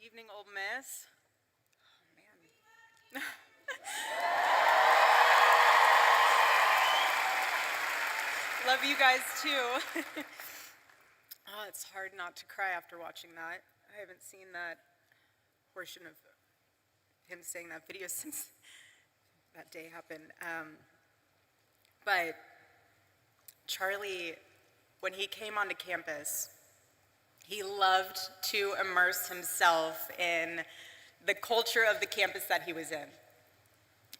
Evening, Ole Miss. Oh, man. Love you guys, too. Oh, it's hard not to cry after watching that. I haven't seen that portion of him saying that video since that day happened. But Charlie, when he came onto campus, he loved to immerse himself in the culture of the campus that he was in.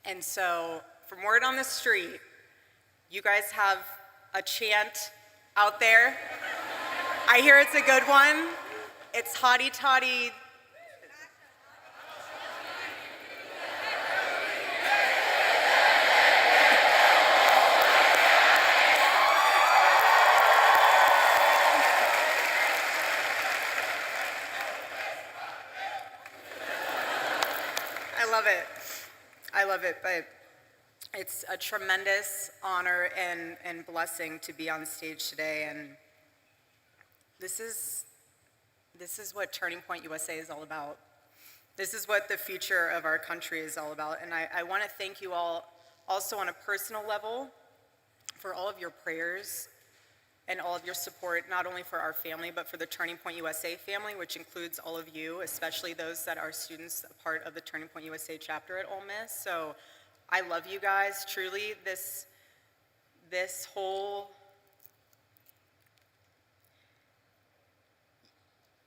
And so, from word on the street, you guys have a chant out there. I hear it's a good one. It's hotty toddy. I love it, but it's a tremendous honor and blessing to be on stage today, and this is what Turning Point USA is all about. This is what the future of our country is all about, and I want to thank you all also on a personal level for all of your prayers and all of your support, not only for our family, but for the Turning Point USA family, which includes all of you, especially those that are students, a part of the Turning Point USA chapter at Ole Miss. So I love you guys, truly. This whole,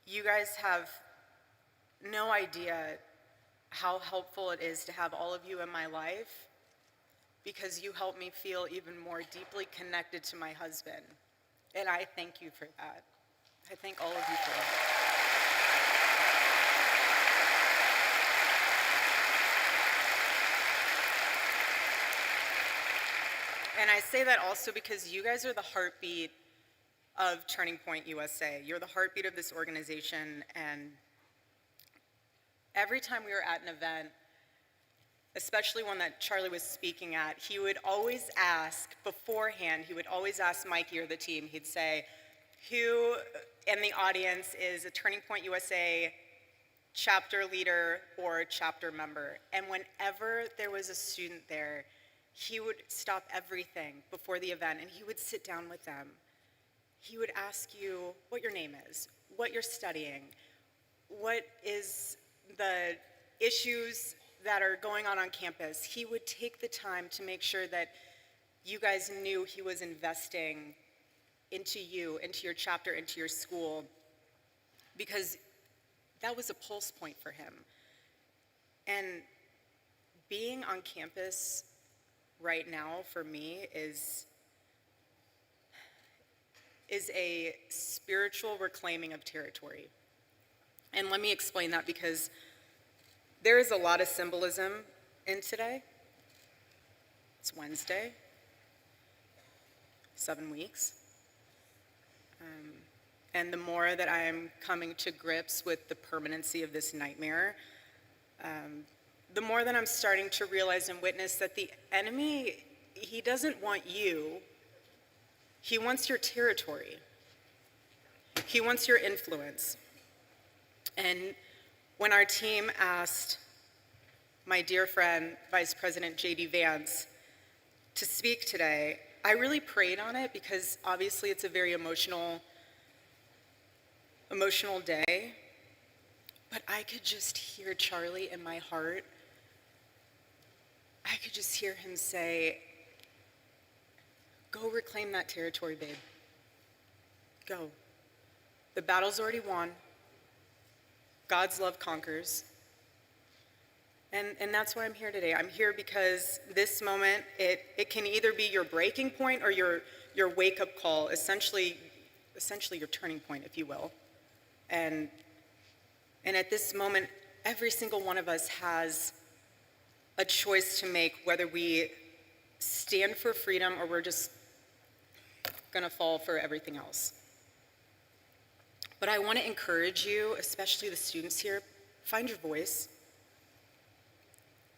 you guys have no idea how helpful it is to have all of you in my life, because you help me feel even more deeply connected to my husband. And I thank you for that. I thank all of you for that. And I say that also because you guys are the heartbeat of Turning Point USA. You're the heartbeat of this organization, and every time we were at an event, especially one that Charlie was speaking at, he would always ask beforehand, he would always ask Mikey or the team, he'd say, who in the audience is a Turning Point USA chapter leader or chapter member? And whenever there was a student there, he would stop everything before the event and he would sit down with them. He would ask you what your name is, what you're studying, what is the issues that are going on campus. He would take the time to make sure that you guys knew he was investing into you, into your chapter, into your school, because that was a pulse point for him. And being on campus right now for me is a spiritual reclaiming of territory. And let me explain that, because there is a lot of symbolism in today. It's Wednesday, 7 weeks. And the more that I am coming to grips with the permanency of this nightmare, the more that I'm starting to realize and witness that the enemy, he doesn't want you. He wants your territory. He wants your influence. And when our team asked my dear friend, Vice President J.D. Vance, to speak today, I really prayed on it, because obviously it's a very emotional day. But I could just hear Charlie in my heart. I could just hear him say, go reclaim that territory, babe. Go. The battle's already won. God's love conquers. And that's why I'm here today. I'm here because this moment, it can either be your breaking point or your wake-up call, essentially your turning point, if you will. And at this moment, every single one of us has a choice to make, whether we stand for freedom or we're just gonna fall for everything else. But I want to encourage you, especially the students here, find your voice.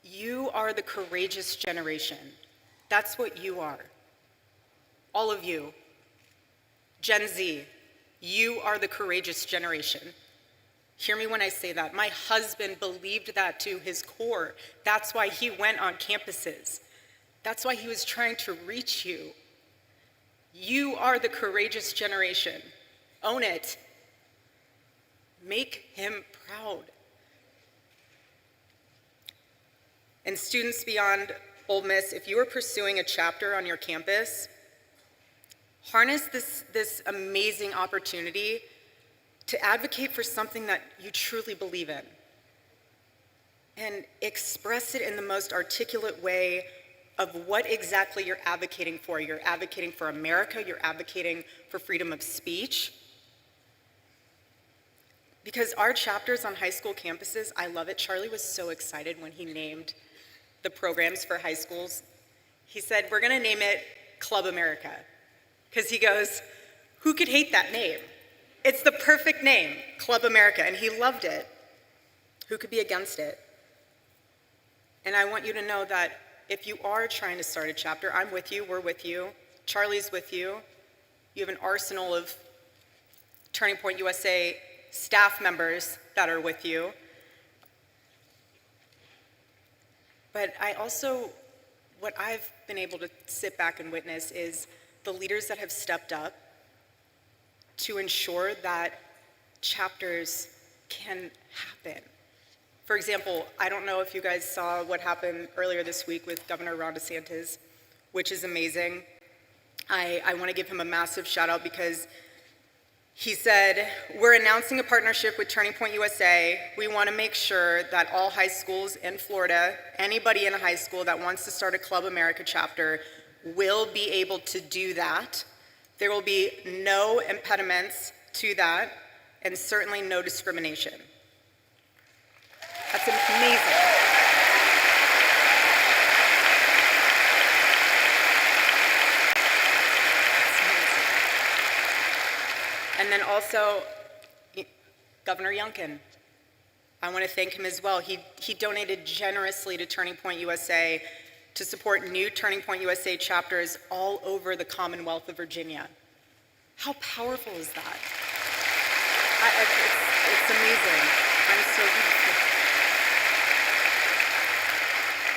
You are the courageous generation. That's what you are. All of you. Gen Z, you are the courageous generation. Hear me when I say that. My husband believed that to his core. That's why he went on campuses. That's why he was trying to reach you. You are the courageous generation. Own it. Make him proud. And students beyond Ole Miss, if you are pursuing a chapter on your campus, harness this amazing opportunity to advocate for something that you truly believe in. And express it in the most articulate way of what exactly you're advocating for. You're advocating for America, you're advocating for freedom of speech. Because our chapters on high school campuses, I love it. Charlie was so excited when he named the programs for high schools. He said, we're gonna name it Club America. Because he goes, who could hate that name? It's the perfect name, Club America, and he loved it. Who could be against it? And I want you to know that if you are trying to start a chapter, I'm with you, we're with you, Charlie's with you. You have an arsenal of Turning Point USA staff members that are with you. But I also, what I've been able to sit back and witness is the leaders that have stepped up to ensure that chapters can happen. For example, I don't know if you guys saw what happened earlier this week with Governor Ron DeSantis, which is amazing. I want to give him a massive shout out because he said, we're announcing a partnership with Turning Point USA. We want to make sure that all high schools in Florida, anybody in a high school that wants to start a Club America chapter will be able to do that. There will be no impediments to that, and certainly no discrimination. That's amazing. And then also, Governor Youngkin. I want to thank him as well. He donated generously to Turning Point USA to support new Turning Point USA chapters all over the Commonwealth of Virginia. How powerful is that? It's amazing. I'm so grateful.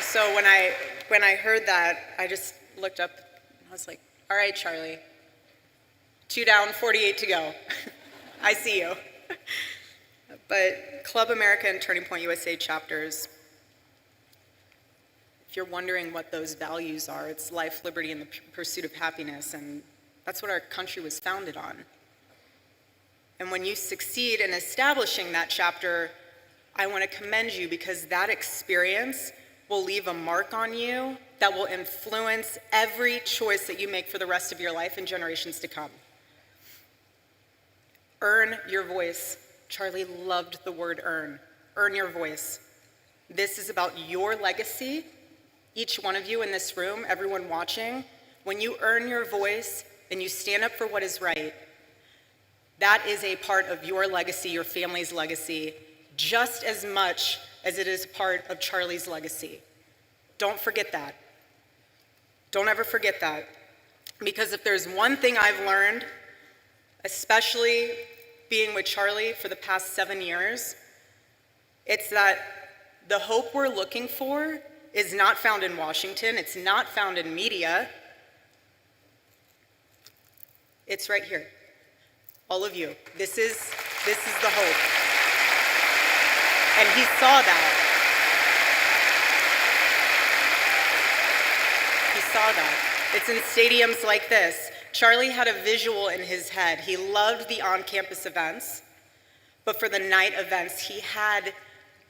So when I heard that, I just looked up and I was like, all right, Charlie, 2 down, 48 to go. I see you. But Club America and Turning Point USA chapters, if you're wondering what those values are, it's life, liberty, and the pursuit of happiness, and that's what our country was founded on. And when you succeed in establishing that chapter, I want to commend you because that experience will leave a mark on you that will influence every choice that you make for the rest of your life and generations to come. Earn your voice. Charlie loved the word earn. Earn your voice. This is about your legacy. Each one of you in this room, everyone watching, when you earn your voice and you stand up for what is right, that is a part of your legacy, your family's legacy, just as much as it is a part of Charlie's legacy. Don't forget that. Don't ever forget that. Because if there's one thing I've learned, especially being with Charlie for the past 7 years, it's that the hope we're looking for is not found in Washington, it's not found in media, it's right here. All of you, this is the hope. And he saw that. He saw that. It's in stadiums like this. Charlie had a visual in his head. He loved the on-campus events, but for the night events,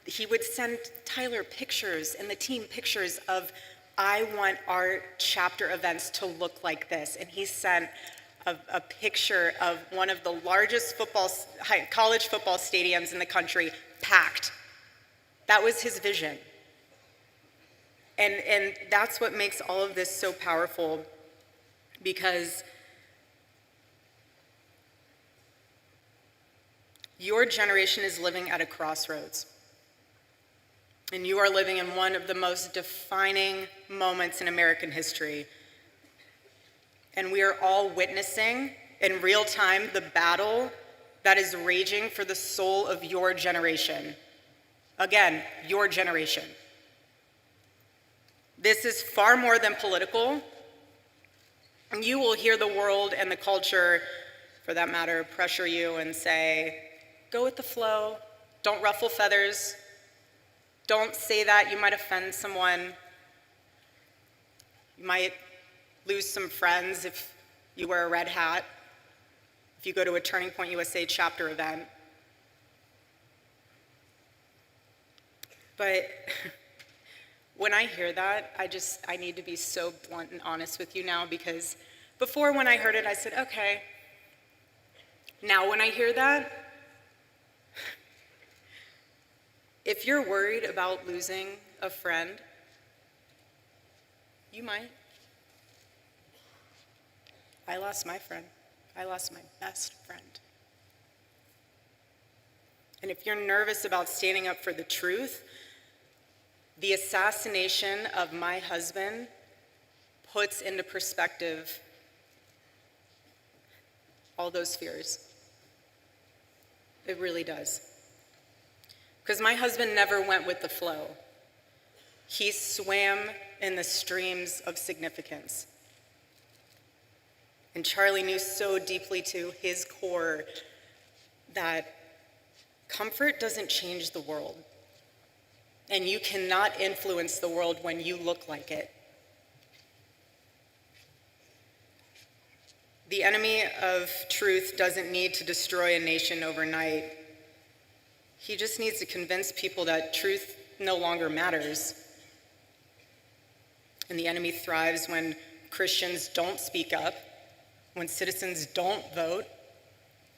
he would send Tyler pictures and the team pictures of, I want our chapter events to look like this. And he sent a picture of one of the largest college football stadiums in the country, packed. That was his vision. And that's what makes all of this so powerful, because your generation is living at a crossroads. And you are living in one of the most defining moments in American history. And we are all witnessing in real time the battle that is raging for the soul of your generation. Again, your generation. This is far more than political. And you will hear the world and the culture, for that matter, pressure you and say, go with the flow, don't ruffle feathers, don't say that, you might offend someone. You might lose some friends if you wear a red hat, if you go to a Turning Point USA chapter event. But when I hear that, I need to be so blunt and honest with you now, because before when I heard it, I said, okay. Now when I hear that, if you're worried about losing a friend, you might. I lost my friend. I lost my best friend. And if you're nervous about standing up for the truth, the assassination of my husband puts into perspective all those fears. It really does. Because my husband never went with the flow. He swam in the streams of significance. And Charlie knew so deeply to his core that comfort doesn't change the world. And you cannot influence the world when you look like it. The enemy of truth doesn't need to destroy a nation overnight. He just needs to convince people that truth no longer matters. And the enemy thrives when Christians don't speak up, when citizens don't vote,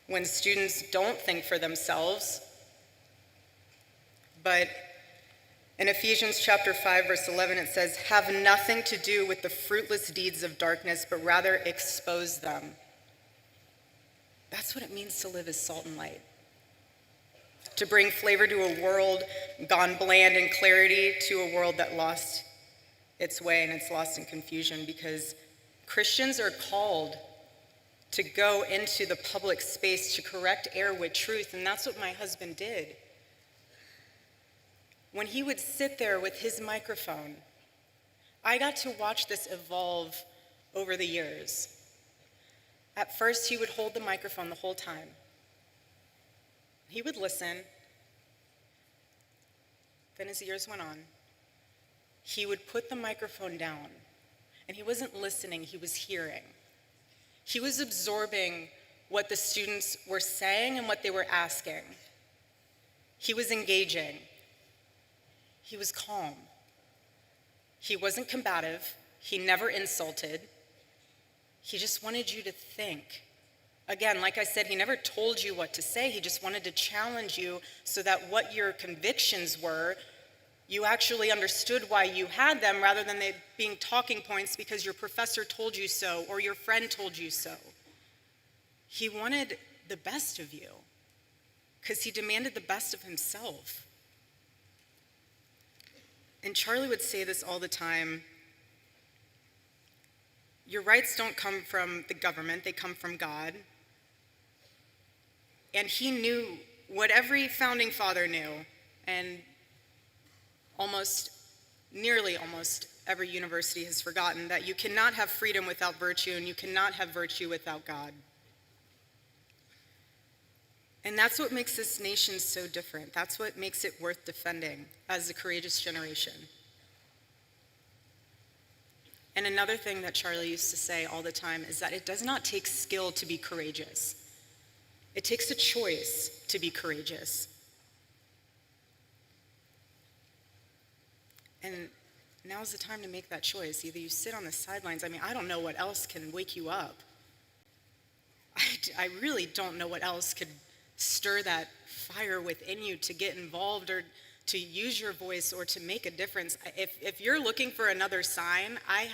when students don't think for themselves. But in Ephesians chapter 5, verse 11, it says, have nothing to do with the fruitless deeds of darkness, but rather expose them. That's what it means to live as salt and light. To bring flavor to a world gone bland, and clarity to a world that lost its way and it's lost in confusion, because Christians are called to go into the public space to correct error with truth, and that's what my husband did. When he would sit there with his microphone, I got to watch this evolve over the years. At first, he would hold the microphone the whole time. He would listen. Then as the years went on, he would put the microphone down, and he wasn't listening, he was hearing. He was absorbing what the students were saying and what they were asking. He was engaging. He was calm. He wasn't combative. He never insulted. He just wanted you to think. Again, like I said, he never told you what to say. He just wanted to challenge you so that what your convictions were, you actually understood why you had them, rather than they being talking points because your professor told you so or your friend told you so. He wanted the best of you because he demanded the best of himself. And Charlie would say this all the time: your rights don't come from the government, they come from God. And he knew what every founding father knew, and nearly almost every university has forgotten, that you cannot have freedom without virtue, and you cannot have virtue without God. And that's what makes this nation so different. That's what makes it worth defending as a courageous generation. And another thing that Charlie used to say all the time is that it does not take skill to be courageous. It takes a choice to be courageous. And now's the time to make that choice. Either you sit on the sidelines. I mean, I don't know what else can wake you up. I really don't know what else could stir that fire within you to get involved or to use your voice or to make a difference. If you're looking for another sign, I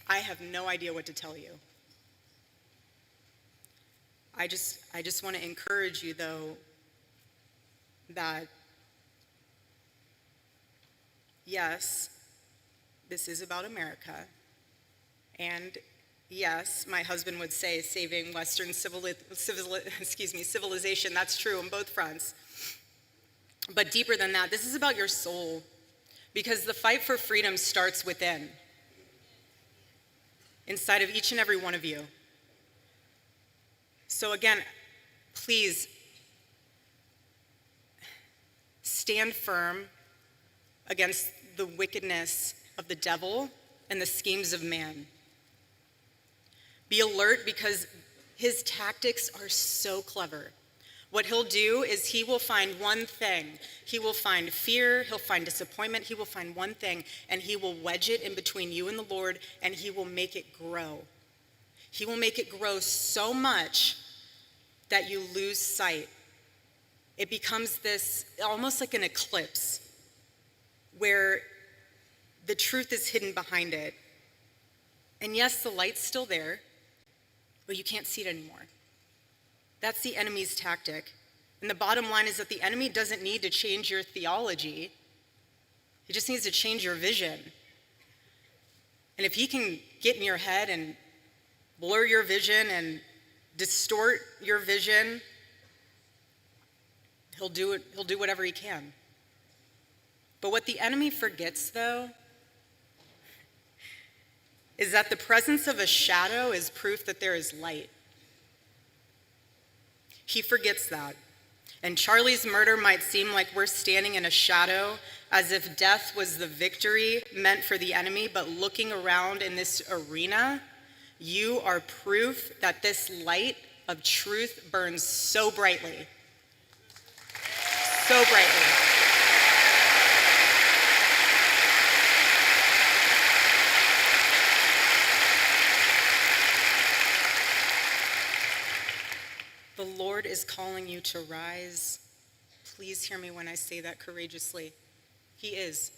have no idea what to tell you. I just want to encourage you, though, that yes, this is about America, and Yes, my husband would say saving Western civilization. That's true on both fronts. But deeper than that, this is about your soul. Because the fight for freedom starts within, inside of each and every one of you. So again, please stand firm against the wickedness of the devil and the schemes of man. Be alert because his tactics are so clever. What he'll do is he will find one thing. He will find fear, he'll find disappointment, he will find one thing, and he will wedge it in between you and the Lord, and he will make it grow. He will make it grow so much that you lose sight. It becomes this, almost like an eclipse, where the truth is hidden behind it. And yes, the light's still there, but you can't see it anymore. That's the enemy's tactic. And the bottom line is that the enemy doesn't need to change your theology. He just needs to change your vision. And if he can get in your head and blur your vision and distort your vision, he'll do whatever he can. But what the enemy forgets, though, is that the presence of a shadow is proof that there is light. He forgets that. And Charlie's murder might seem like we're standing in a shadow, as if death was the victory meant for the enemy, but looking around in this arena, you are proof that this light of truth burns so brightly. So brightly. The Lord is calling you to rise. Please hear me when I say that courageously. He is.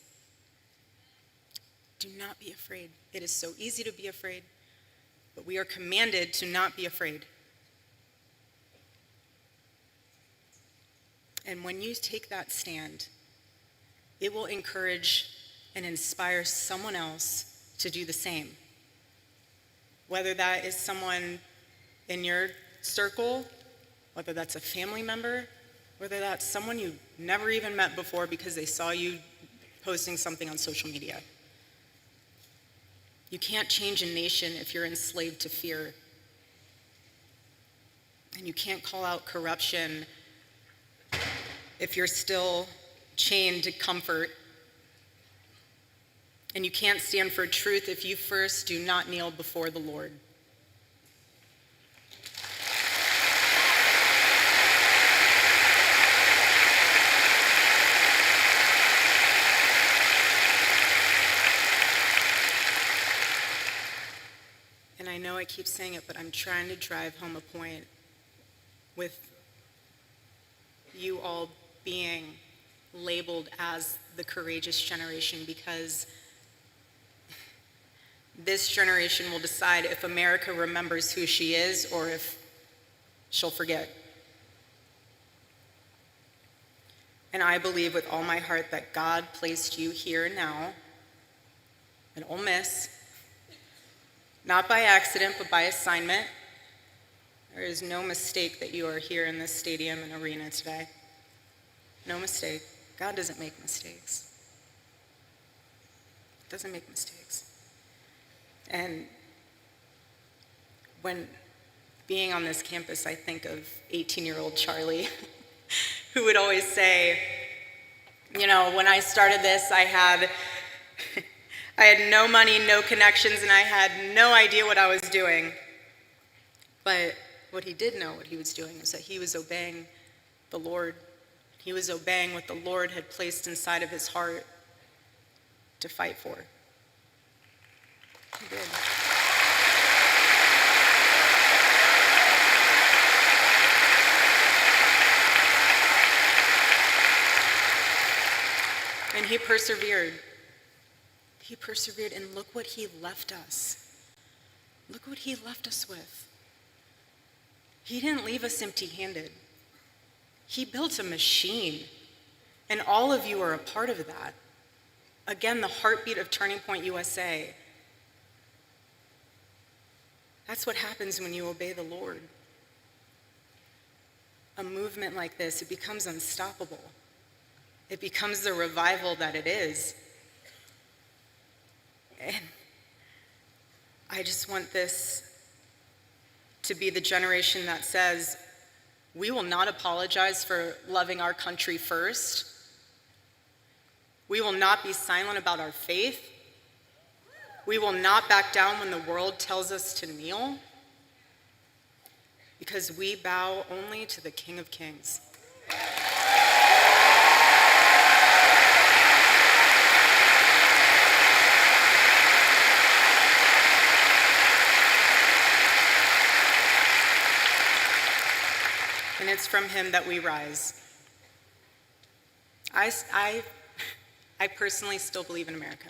Do not be afraid. It is so easy to be afraid, but we are commanded to not be afraid. And when you take that stand, it will encourage and inspire someone else to do the same. Whether that is someone in your circle, whether that's a family member, whether that's someone you never even met before because they saw you posting something on social media. You can't change a nation if you're enslaved to fear. And you can't call out corruption if you're still chained to comfort. And you can't stand for truth if you first do not kneel before the Lord. And I know I keep saying it, but I'm trying to drive home a point with you all being labeled as the courageous generation, because this generation will decide if America remembers who she is or if she'll forget. And I believe with all my heart that God placed you here now in Ole Miss, not by accident, but by assignment. There is no mistake that you are here in this stadium and arena today. No mistake. God doesn't make mistakes. Doesn't make mistakes. And when being on this campus, I think of 18-year-old Charlie, who would always say, you know, when I started this, I had no money, no connections, and I had no idea what I was doing. But what he did know what he was doing was that he was obeying the Lord. He was obeying what the Lord had placed inside of his heart to fight for. He did. And he persevered. He persevered, and look what he left us. Look what he left us with. He didn't leave us empty-handed. He built a machine, and all of you are a part of that. Again, the heartbeat of Turning Point USA. That's what happens when you obey the Lord. A movement like this, it becomes unstoppable. It becomes the revival that it is. And I just want this to be the generation that says, we will not apologize for loving our country first. We will not be silent about our faith. We will not back down when the world tells us to kneel, because we bow only to the King of Kings. And it's from him that we rise. I personally still believe in America.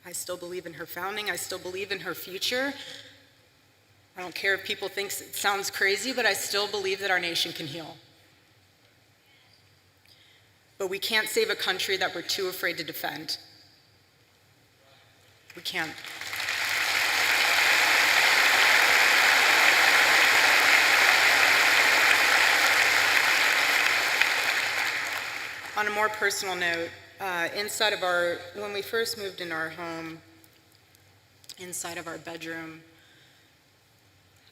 I still believe in her founding. I still believe in her future. I don't care if people think it sounds crazy, but I still believe that our nation can heal. But we can't save a country that we're too afraid to defend. We can't. On a more personal note, when we first moved in our home, inside of our bedroom,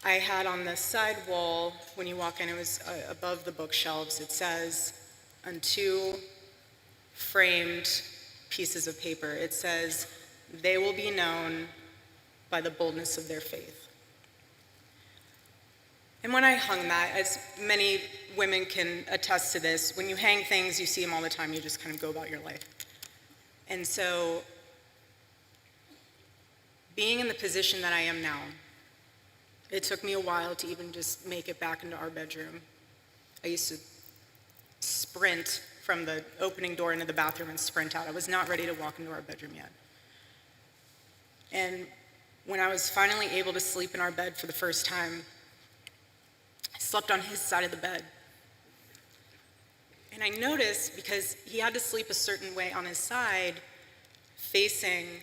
I had on the side wall, when you walk in, it was above the bookshelves, it says, on two framed pieces of paper, it says, "They will be known by the boldness of their faith." And when I hung that, as many women can attest to this, when you hang things, you see them all the time, you just kind of go about your life. And so, being in the position that I am now, it took me a while to even just make it back into our bedroom. I used to sprint from the opening door into the bathroom and sprint out. I was not ready to walk into our bedroom yet. And when I was finally able to sleep in our bed for the first time, I slept on his side of the bed. And I noticed, because he had to sleep a certain way on his side, facing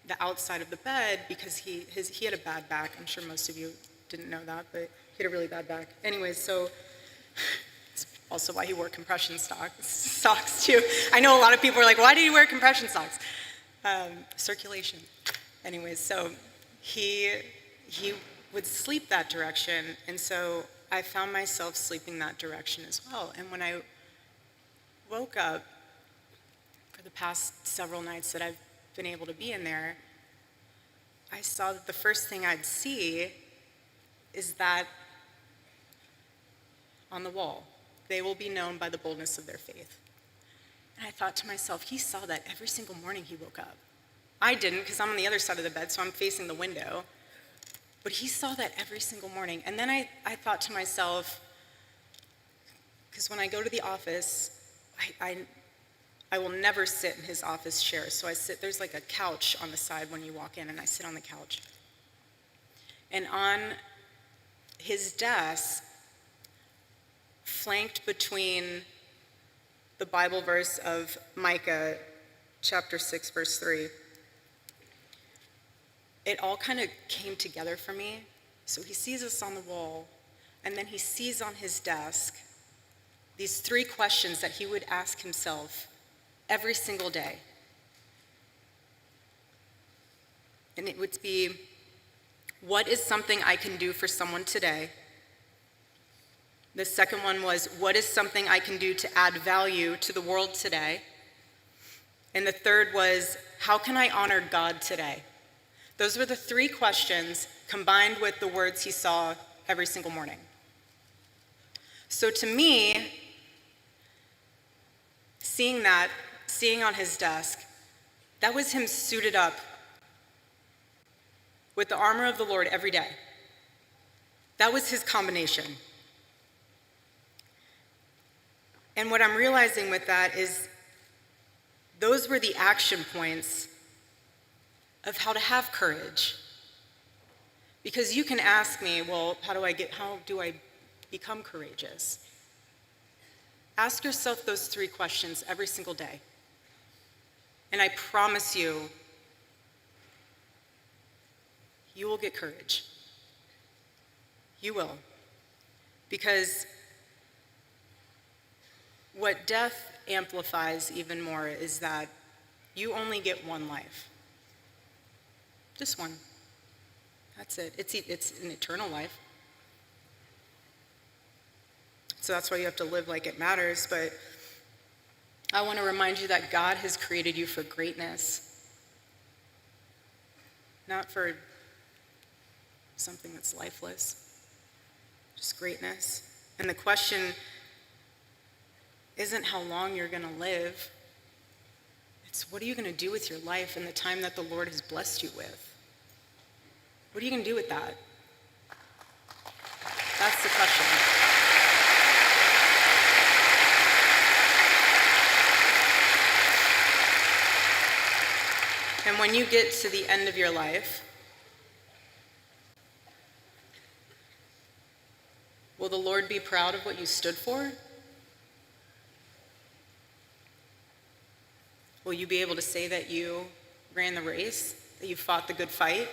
the outside of the bed, because he had a bad back. I'm sure most of you didn't know that, but he had a really bad back. Anyways, so it's also why he wore compression socks too. I know a lot of people are like, why do you wear compression socks? Circulation. Anyways, so he would sleep that direction, and so I found myself sleeping that direction as well. And when I woke up, for the past several nights that I've been able to be in there, I saw that the first thing I'd see is that on the wall, "They will be known by the boldness of their faith." And I thought to myself, he saw that every single morning he woke up. I didn't, because I'm on the other side of the bed, so I'm facing the window. But he saw that every single morning. And then I thought to myself, because when I go to the office, I will never sit in his office chair. So there's like a couch on the side when you walk in, and I sit on the couch. And on his desk, flanked between the Bible verse of Micah, chapter 6, verse 3, it all kind of came together for me. So he sees us on the wall, and then he sees on his desk these three questions that he would ask himself every single day. And it would be, what is something I can do for someone today? The second one was, what is something I can do to add value to the world today? And the third was, how can I honor God today? Those were the three questions combined with the words he saw every single morning. So to me, seeing on his desk, that was him suited up with the armor of the Lord every day. That was his combination. And what I'm realizing with that is those were the action points of how to have courage. Because you can ask me, well, how do I become courageous? Ask yourself those three questions every single day. And I promise you, you will get courage. You will. Because what death amplifies even more is that you only get one life. Just one. That's it. It's an eternal life. So that's why you have to live like it matters. But I want to remind you that God has created you for greatness, not for something that's lifeless, just greatness. And the question isn't how long you're going to live. It's what are you going to do with your life and the time that the Lord has blessed you with? What are you going to do with that? That's the question. And when you get to the end of your life, will the Lord be proud of what you stood for? Will you be able to say that you ran the race, that you fought the good fight?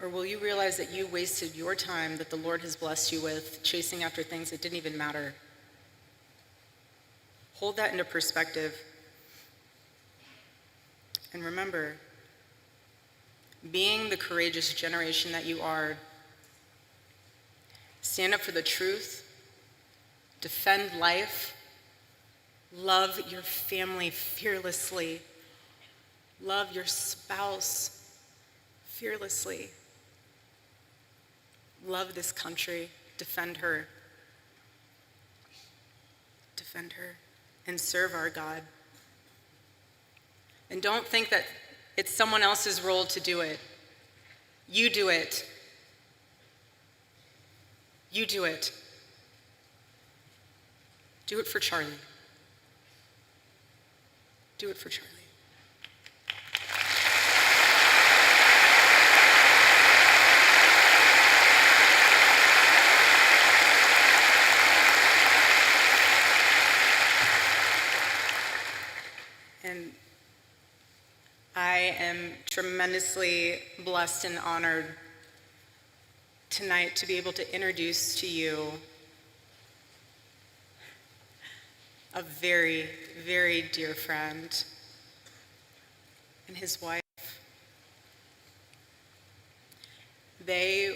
Or will you realize that you wasted your time that the Lord has blessed you with chasing after things that didn't even matter? Hold that into perspective. And remember, being the courageous generation that you are, stand up for the truth, defend life, love your family fearlessly, love your spouse fearlessly, love this country, defend her, and serve our God. And don't think that it's someone else's role to do it. You do it. You do it. Do it for Charlie. Do it for Charlie. And I am tremendously blessed and honored tonight to be able to introduce to you a very, very dear friend and his wife. They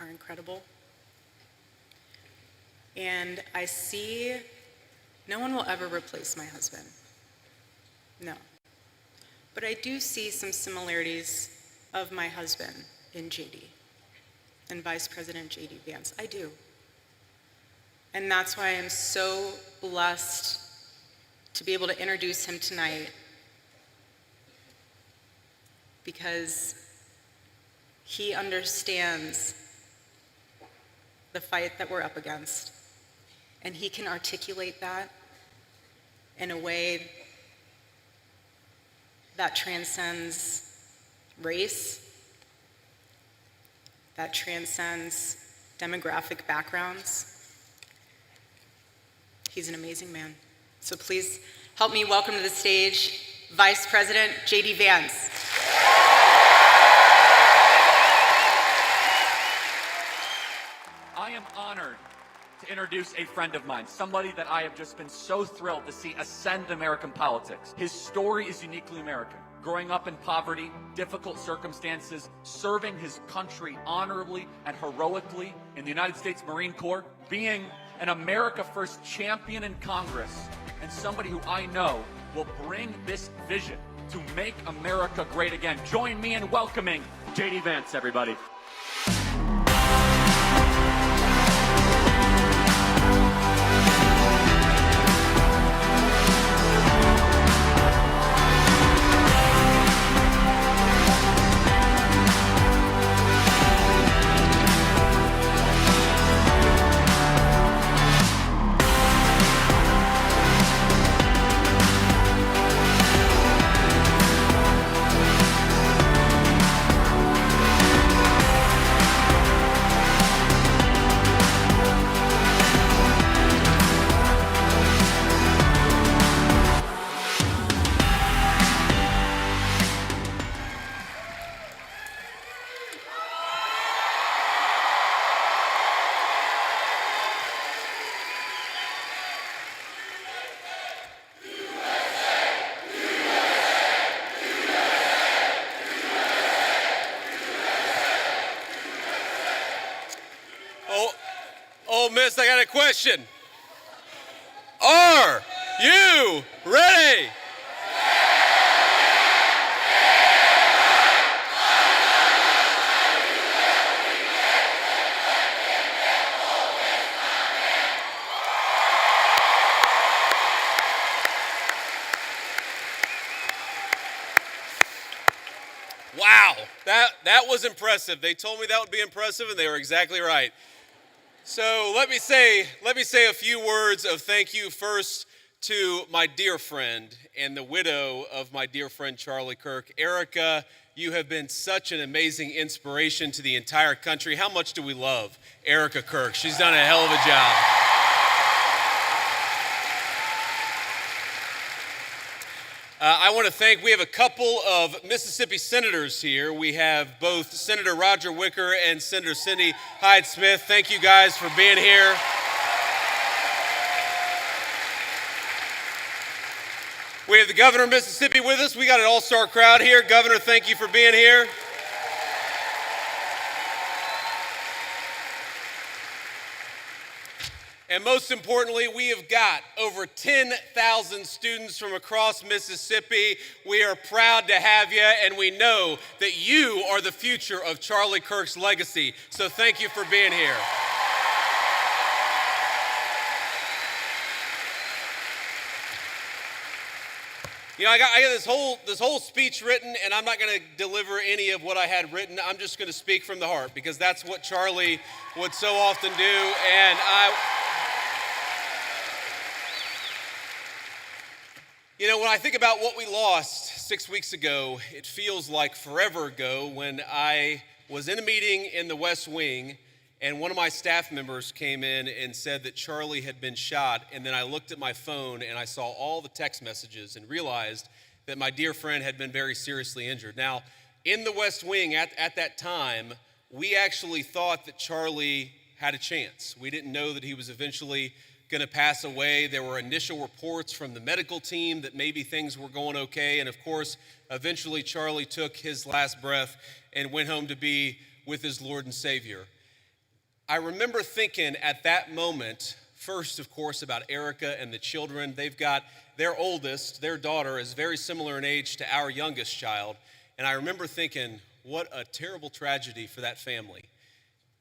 are incredible. And I see no one will ever replace my husband. No. But I do see some similarities of my husband in JD and Vice President JD Vance. I do. And that's why I'm so blessed to be able to introduce him tonight, because he understands the fight that we're up against, and he can articulate that in a way that transcends race, that transcends demographic backgrounds. He's an amazing man. So please help me welcome to the stage Vice President JD Vance. I am honored to introduce a friend of mine, somebody that I have just been so thrilled to see ascend American politics. His story is uniquely American. Growing up in poverty, difficult circumstances, serving his country honorably and heroically in the United States Marine Corps, being an America First champion in Congress, and somebody who I know will bring this vision to make America great again. Join me in welcoming JD Vance, everybody. I got a question. Are you ready? Wow, that was impressive. They told me that would be impressive, and they were exactly right. So let me say a few words of thank you first to my dear friend and the widow of my dear friend Charlie Kirk. Erica, you have been such an amazing inspiration to the entire country. How much do we love Erica Kirk? She's done a hell of a job. I want to thank, we have a couple of Mississippi senators here. We have both Senator Roger Wicker and Senator Cindy Hyde-Smith. Thank you guys for being here. We have the governor of Mississippi with us. We got an all-star crowd here. Governor, thank you for being here. And most importantly, we have got over 10,000 students from across Mississippi. We are proud to have you, and we know that you are the future of Charlie Kirk's legacy. So thank you for being here. You know, I got this whole speech written, and I'm not going to deliver any of what I had written. I'm just going to speak from the heart, because that's what Charlie would so often do. And you know, when I think about what we lost 6 weeks ago, it feels like forever ago when I was in a meeting in the West Wing, and one of my staff members came in and said that Charlie had been shot, and then I looked at my phone and I saw all the text messages and realized that my dear friend had been very seriously injured. Now, in the West Wing at that time, we actually thought that Charlie had a chance. We didn't know that he was eventually going to pass away. There were initial reports from the medical team that maybe things were going okay, and of course, eventually Charlie took his last breath and went home to be with his Lord and Savior. I remember thinking at that moment, first, of course, about Erica and the children. They've got their oldest, their daughter, is very similar in age to our youngest child, and I remember thinking, what a terrible tragedy for that family.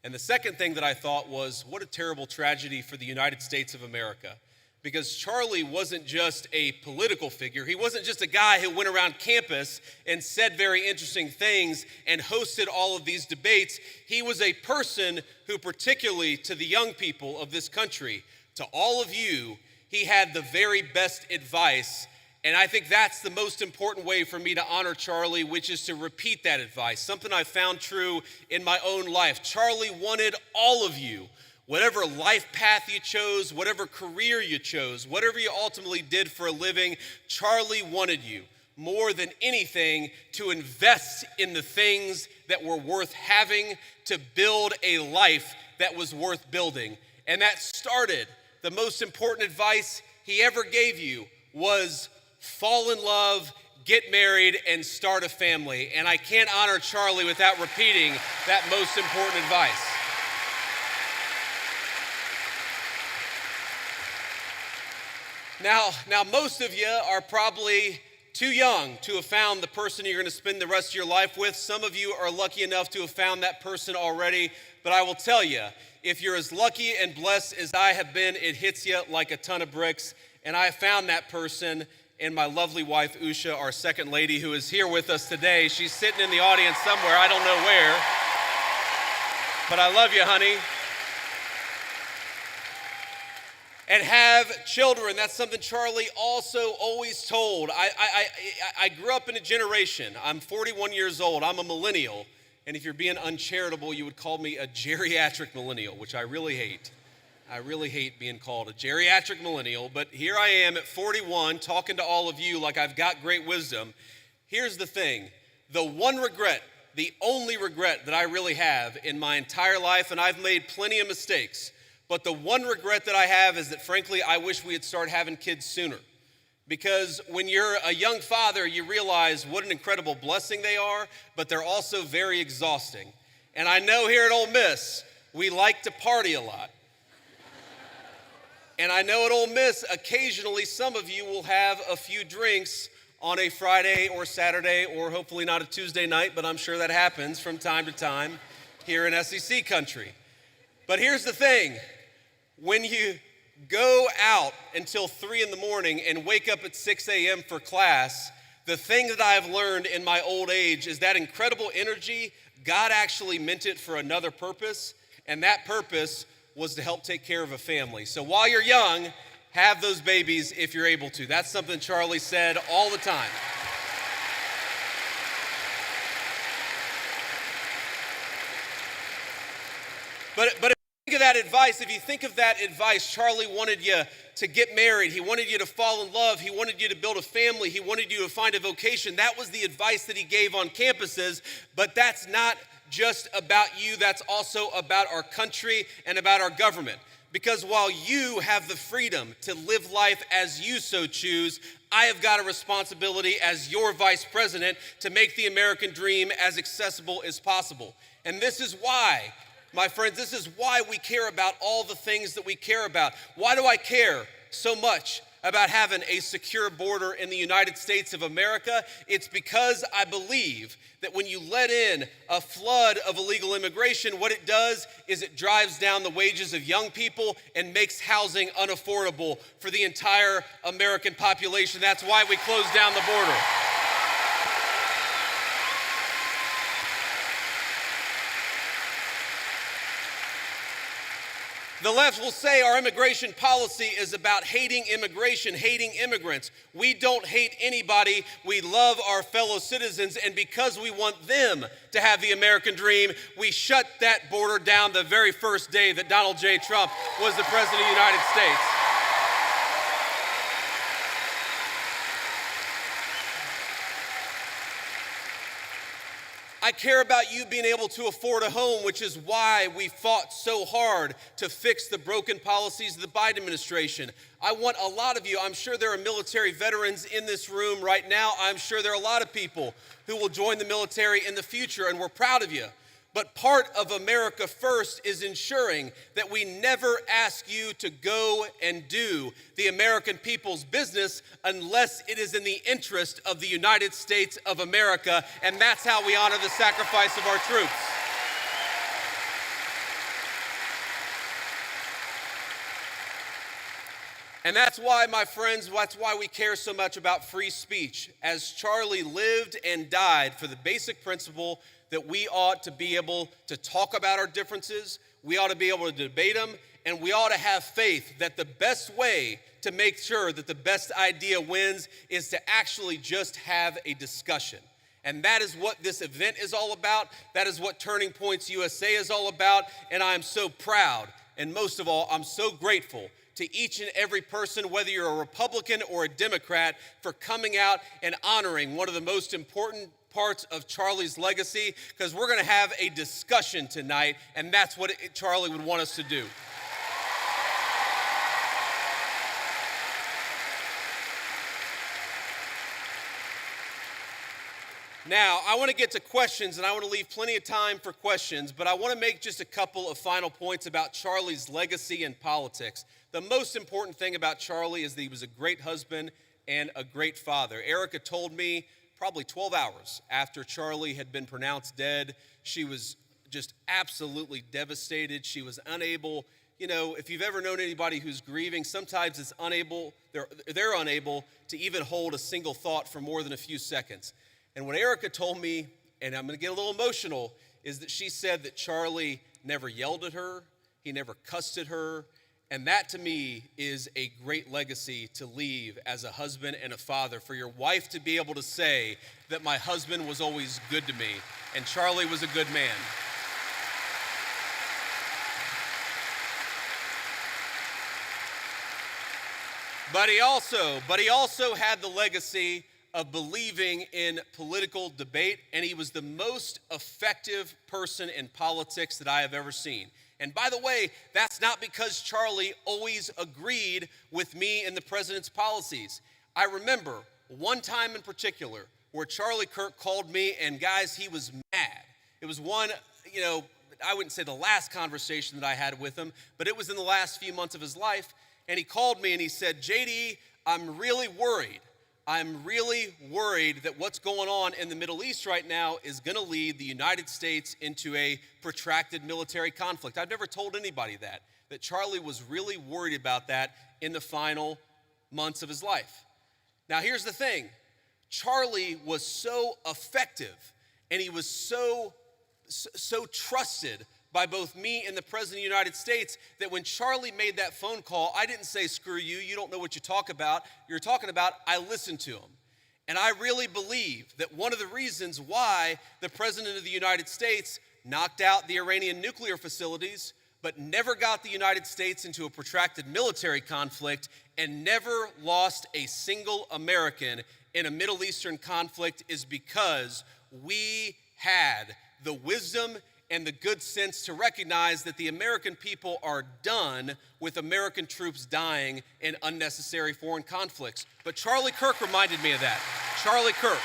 And the second thing that I thought was, what a terrible tragedy for the United States of America. Because Charlie wasn't just a political figure. He wasn't just a guy who went around campus and said very interesting things and hosted all of these debates. He was a person who, particularly to the young people of this country, to all of you, he had the very best advice. And I think that's the most important way for me to honor Charlie, which is to repeat that advice, something I found true in my own life. Charlie wanted all of you, whatever life path you chose, whatever career you chose, whatever you ultimately did for a living, Charlie wanted you more than anything to invest in the things that were worth having, to build a life that was worth building. And that started, the most important advice he ever gave you was fall in love, get married, and start a family. And I can't honor Charlie without repeating that most important advice. Now, most of you are probably too young to have found the person you're going to spend the rest of your life with. Some of you are lucky enough to have found that person already. But I will tell you, if you're as lucky and blessed as I have been, it hits you like a ton of bricks. And I found that person in my lovely wife, Usha, our second lady, who is here with us today. She's sitting in the audience somewhere, I don't know where. But I love you, honey. And have children. That's something Charlie also always told. I grew up in a generation. I'm 41 years old. I'm a millennial. And if you're being uncharitable, you would call me a geriatric millennial, which I really hate. I really hate being called a geriatric millennial, but here I am at 41 talking to all of you like I've got great wisdom. Here's the thing. The one regret, the only regret that I really have in my entire life, and I've made plenty of mistakes, but the one regret that I have is that, frankly, I wish we had started having kids sooner. Because when you're a young father, you realize what an incredible blessing they are, but they're also very exhausting. And I know here at Ole Miss, we like to party a lot. And I know at Ole Miss, occasionally some of you will have a few drinks on a Friday or Saturday, or hopefully not a Tuesday night, but I'm sure that happens from time to time here in SEC country. But here's the thing, when you go out until 3 in the morning and wake up at 6 a.m. for class, the thing that I have learned in my old age is that incredible energy, God actually meant it for another purpose, and that purpose was to help take care of a family. So while you're young, have those babies if you're able to. That's something Charlie said all the time. But if you think of that advice, Charlie wanted you to get married. He wanted you to fall in love. He wanted you to build a family. He wanted you to find a vocation. That was the advice that he gave on campuses, but that's not just about you, that's also about our country and about our government. Because while you have the freedom to live life as you so choose, I have got a responsibility as your vice president to make the American dream as accessible as possible. And this is why, my friends, this is why we care about all the things that we care about. Why do I care so much about having a secure border in the United States of America? It's because I believe that when you let in a flood of illegal immigration, what it does is it drives down the wages of young people and makes housing unaffordable for the entire American population. That's why we closed down the border. The left will say our immigration policy is about hating immigration, hating immigrants. We don't hate anybody. We love our fellow citizens, and because we want them to have the American dream, we shut that border down the very first day that Donald J. Trump was the President of the United States. I care about you being able to afford a home, which is why we fought so hard to fix the broken policies of the Biden administration. I want a lot of you, I'm sure there are military veterans in this room right now. I'm sure there are a lot of people who will join the military in the future, and we're proud of you. But part of America First is ensuring that we never ask you to go and do the American people's business unless it is in the interest of the United States of America, and that's how we honor the sacrifice of our troops. And that's why, my friends, that's why we care so much about free speech, as Charlie lived and died for the basic principle that we ought to be able to talk about our differences, we ought to be able to debate them, and we ought to have faith that the best way to make sure that the best idea wins is to actually just have a discussion. And that is what this event is all about. That is what Turning Points USA is all about. And I am so proud, and most of all, I'm so grateful to each and every person, whether you're a Republican or a Democrat, for coming out and honoring one of the most important parts of Charlie's legacy, because we're going to have a discussion tonight, and that's what Charlie would want us to do. Now, I want to get to questions, and I want to leave plenty of time for questions, but I want to make just a couple of final points about Charlie's legacy in politics. The most important thing about Charlie is that he was a great husband and a great father. Erica told me probably 12 hours after Charlie had been pronounced dead, she was just absolutely devastated. She was unable, if you've ever known anybody who's grieving, sometimes they're unable to even hold a single thought for more than a few seconds. And what Erica told me, and I'm going to get a little emotional, is that she said that Charlie never yelled at her, he never cussed at her, and that to me is a great legacy to leave as a husband and a father, for your wife to be able to say that my husband was always good to me and Charlie was a good man. But he also had the legacy of believing in political debate, and he was the most effective person in politics that I have ever seen. And by the way, that's not because Charlie always agreed with me and the president's policies. I remember one time in particular where Charlie Kirk called me, and guys, he was mad. It was one, I wouldn't say the last conversation that I had with him, but it was in the last few months of his life. and he called me and he said, JD, I'm really worried. I'm really worried that what's going on in the Middle East right now is going to lead the United States into a protracted military conflict. I've never told anybody that Charlie was really worried about that in the final months of his life. Now, here's the thing. Charlie was so effective and he was so trusted by both me and the President of the United States that when Charlie made that phone call, I didn't say, screw you, you don't know what you're talking about. I listened to him. And I really believe that one of the reasons why the President of the United States knocked out the Iranian nuclear facilities, but never got the United States into a protracted military conflict and never lost a single American in a Middle Eastern conflict is because we had the wisdom and the good sense to recognize that the American people are done with American troops dying in unnecessary foreign conflicts. But Charlie Kirk reminded me of that. Charlie Kirk.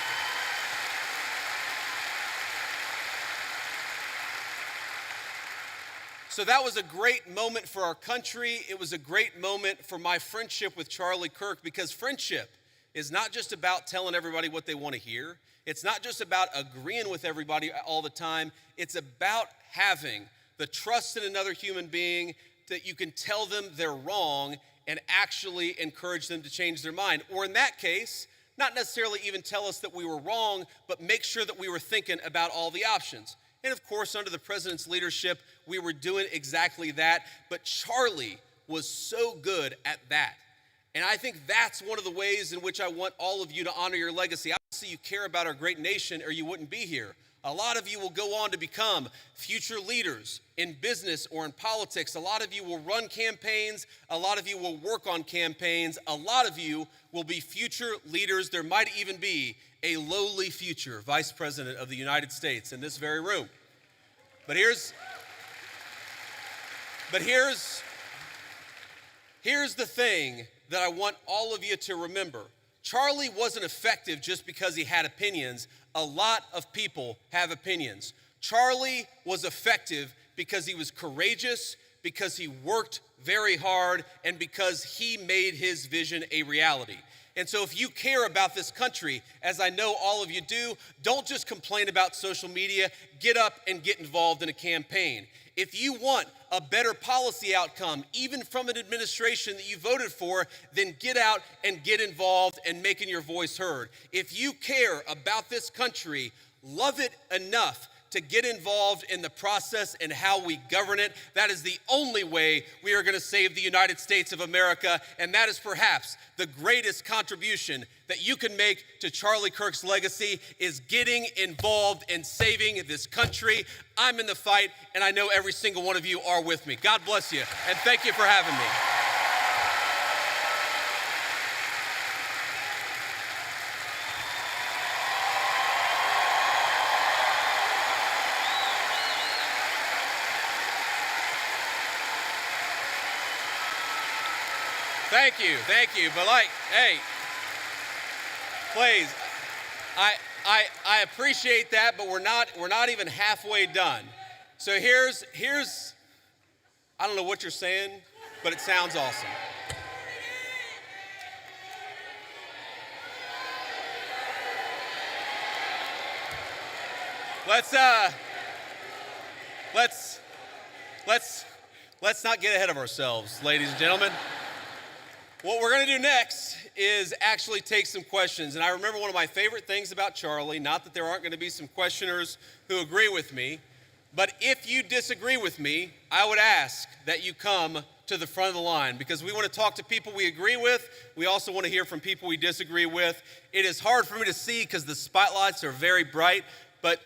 So that was a great moment for our country. It was a great moment for my friendship with Charlie Kirk, because friendship is not just about telling everybody what they want to hear. It's not just about agreeing with everybody all the time. It's about having the trust in another human being that you can tell them they're wrong and actually encourage them to change their mind. Or in that case, not necessarily even tell us that we were wrong, but make sure that we were thinking about all the options. And of course, under the president's leadership, we were doing exactly that. But Charlie was so good at that. And I think that's one of the ways in which I want all of you to honor your legacy. Obviously, you care about our great nation or you wouldn't be here. A lot of you will go on to become future leaders in business or in politics. A lot of you will run campaigns. A lot of you will work on campaigns. A lot of you will be future leaders. There might even be a lowly future vice president of the United States in this very room. But here's the thing that I want all of you to remember. Charlie wasn't effective just because he had opinions. A lot of people have opinions. Charlie was effective because he was courageous, because he worked very hard, and because he made his vision a reality. And so if you care about this country, as I know all of you do, don't just complain about social media. Get up and get involved in a campaign. If you want a better policy outcome, even from an administration that you voted for, then get out and get involved and making your voice heard. If you care about this country, love it enough to get involved in the process and how we govern it. That is the only way we are going to save the United States of America, and that is perhaps the greatest contribution that you can make to Charlie Kirk's legacy is getting involved in saving this country. I'm in the fight, and I know every single one of you are with me. God bless you, and thank you for having me. Thank you. But hey, please, I appreciate that, but we're not even halfway done. So here's, I don't know what you're saying, but it sounds awesome. Let's not get ahead of ourselves, ladies and gentlemen. What we're going to do next is actually take some questions. And I remember one of my favorite things about Charlie, not that there aren't going to be some questioners who agree with me, but if you disagree with me, I would ask that you come to the front of the line, because we want to talk to people we agree with. We also want to hear from people we disagree with. It is hard for me to see because the spotlights are very bright, but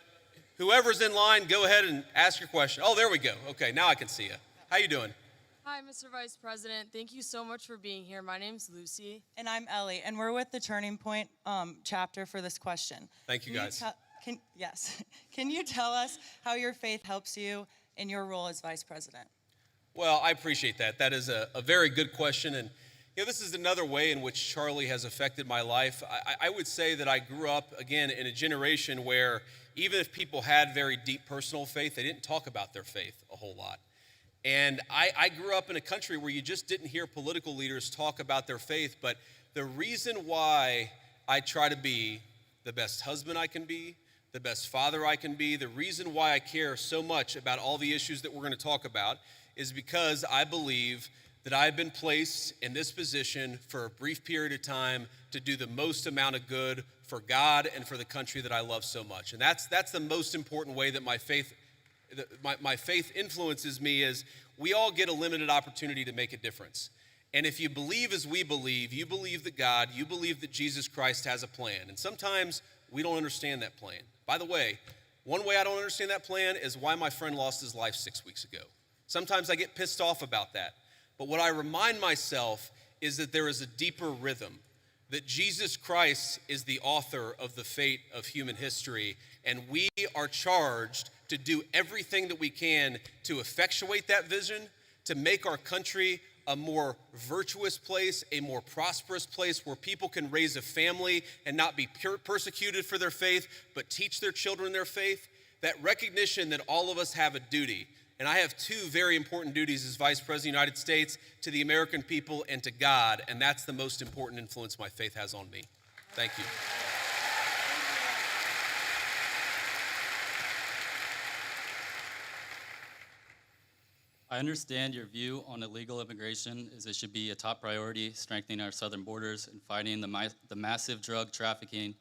whoever's in line, go ahead and ask your question. Oh, there we go. Okay, now I can see you. How you doing? Hi, Mr. Vice President. Thank you so much for being here. My name's Lucy. And I'm Ellie, and we're with the Turning Point chapter for this question. Thank you, guys. Can you tell us how your faith helps you in your role as Vice President? Well, I appreciate that. That is a very good question. And this is another way in which Charlie has affected my life. I would say that I grew up, again, in a generation where even if people had very deep personal faith, they didn't talk about their faith a whole lot. And I grew up in a country where you just didn't hear political leaders talk about their faith, but the reason why I try to be the best husband I can be, the best father I can be, the reason why I care so much about all the issues that we're going to talk about is because I believe that I've been placed in this position for a brief period of time to do the most amount of good for God and for the country that I love so much. And that's the most important way that my faith influences me is we all get a limited opportunity to make a difference. And if you believe as we believe, you believe that God, you believe that Jesus Christ has a plan. And sometimes we don't understand that plan. By the way, one way I don't understand that plan is why my friend lost his life 6 weeks ago. Sometimes I get pissed off about that. But what I remind myself is that there is a deeper rhythm, that Jesus Christ is the author of the fate of human history, and we are charged to do everything that we can to effectuate that vision, to make our country a more virtuous place, a more prosperous place where people can raise a family and not be persecuted for their faith, but teach their children their faith. That recognition that all of us have a duty. And I have two very important duties as Vice President of the United States, to the American people and to God, and that's the most important influence my faith has on me. Thank you. I understand your view on illegal immigration is it should be a top priority, strengthening our southern borders and fighting the massive drug trafficking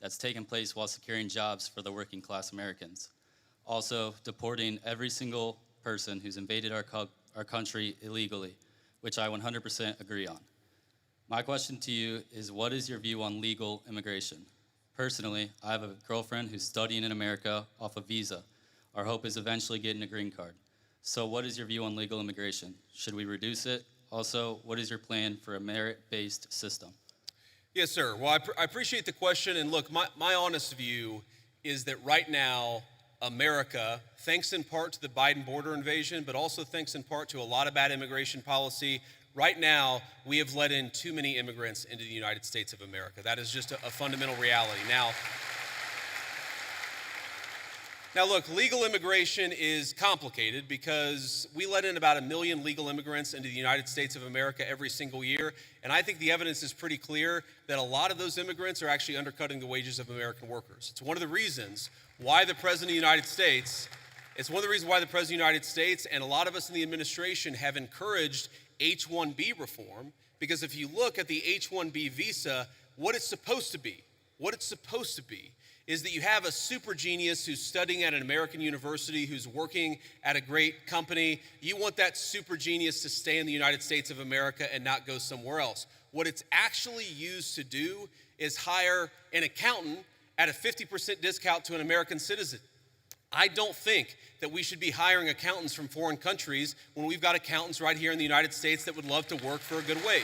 that's taken place while securing jobs for the working class Americans. Also, deporting every single person who's invaded our country illegally, which I 100% agree on. My question to you is, what is your view on legal immigration? Personally, I have a girlfriend who's studying in America off a visa. Our hope is eventually getting a green card. So what is your view on legal immigration? Should we reduce it? Also, what is your plan for a merit-based system? Yes, sir. Well, I appreciate the question. And look, my honest view is that right now, America, thanks in part to the Biden border invasion, but also thanks in part to a lot of bad immigration policy, right now, we have let in too many immigrants into the United States of America. That is just a fundamental reality. Now, look, legal immigration is complicated because we let in about 1 million legal immigrants into the United States of America every single year, and I think the evidence is pretty clear that a lot of those immigrants are actually undercutting the wages of American workers. It's one of the reasons why the President of the United States, and a lot of us in the administration have encouraged H-1B reform, because if you look at the H-1B visa, what it's supposed to be is that you have a super genius who's studying at an American university, who's working at a great company. You want that super genius to stay in the United States of America and not go somewhere else. What it's actually used to do is hire an accountant at a 50% discount to an American citizen. I don't think that we should be hiring accountants from foreign countries when we've got accountants right here in the United States that would love to work for a good wage.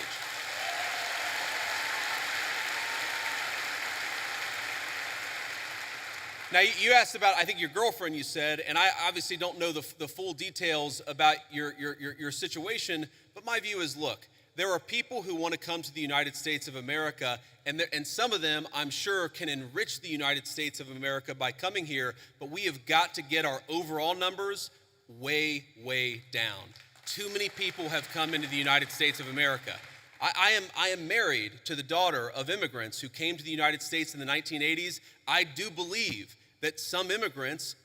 Now, you asked about, I think, your girlfriend, you said, and I obviously don't know the full details about your situation, but my view is, look, there are people who want to come to the United States of America, and some of them, I'm sure, can enrich the United States of America by coming here, but we have got to get our overall numbers way, way down. Too many people have come into the United States of America. I am married to the daughter of immigrants who came to the United States in the 1980s. I do believe that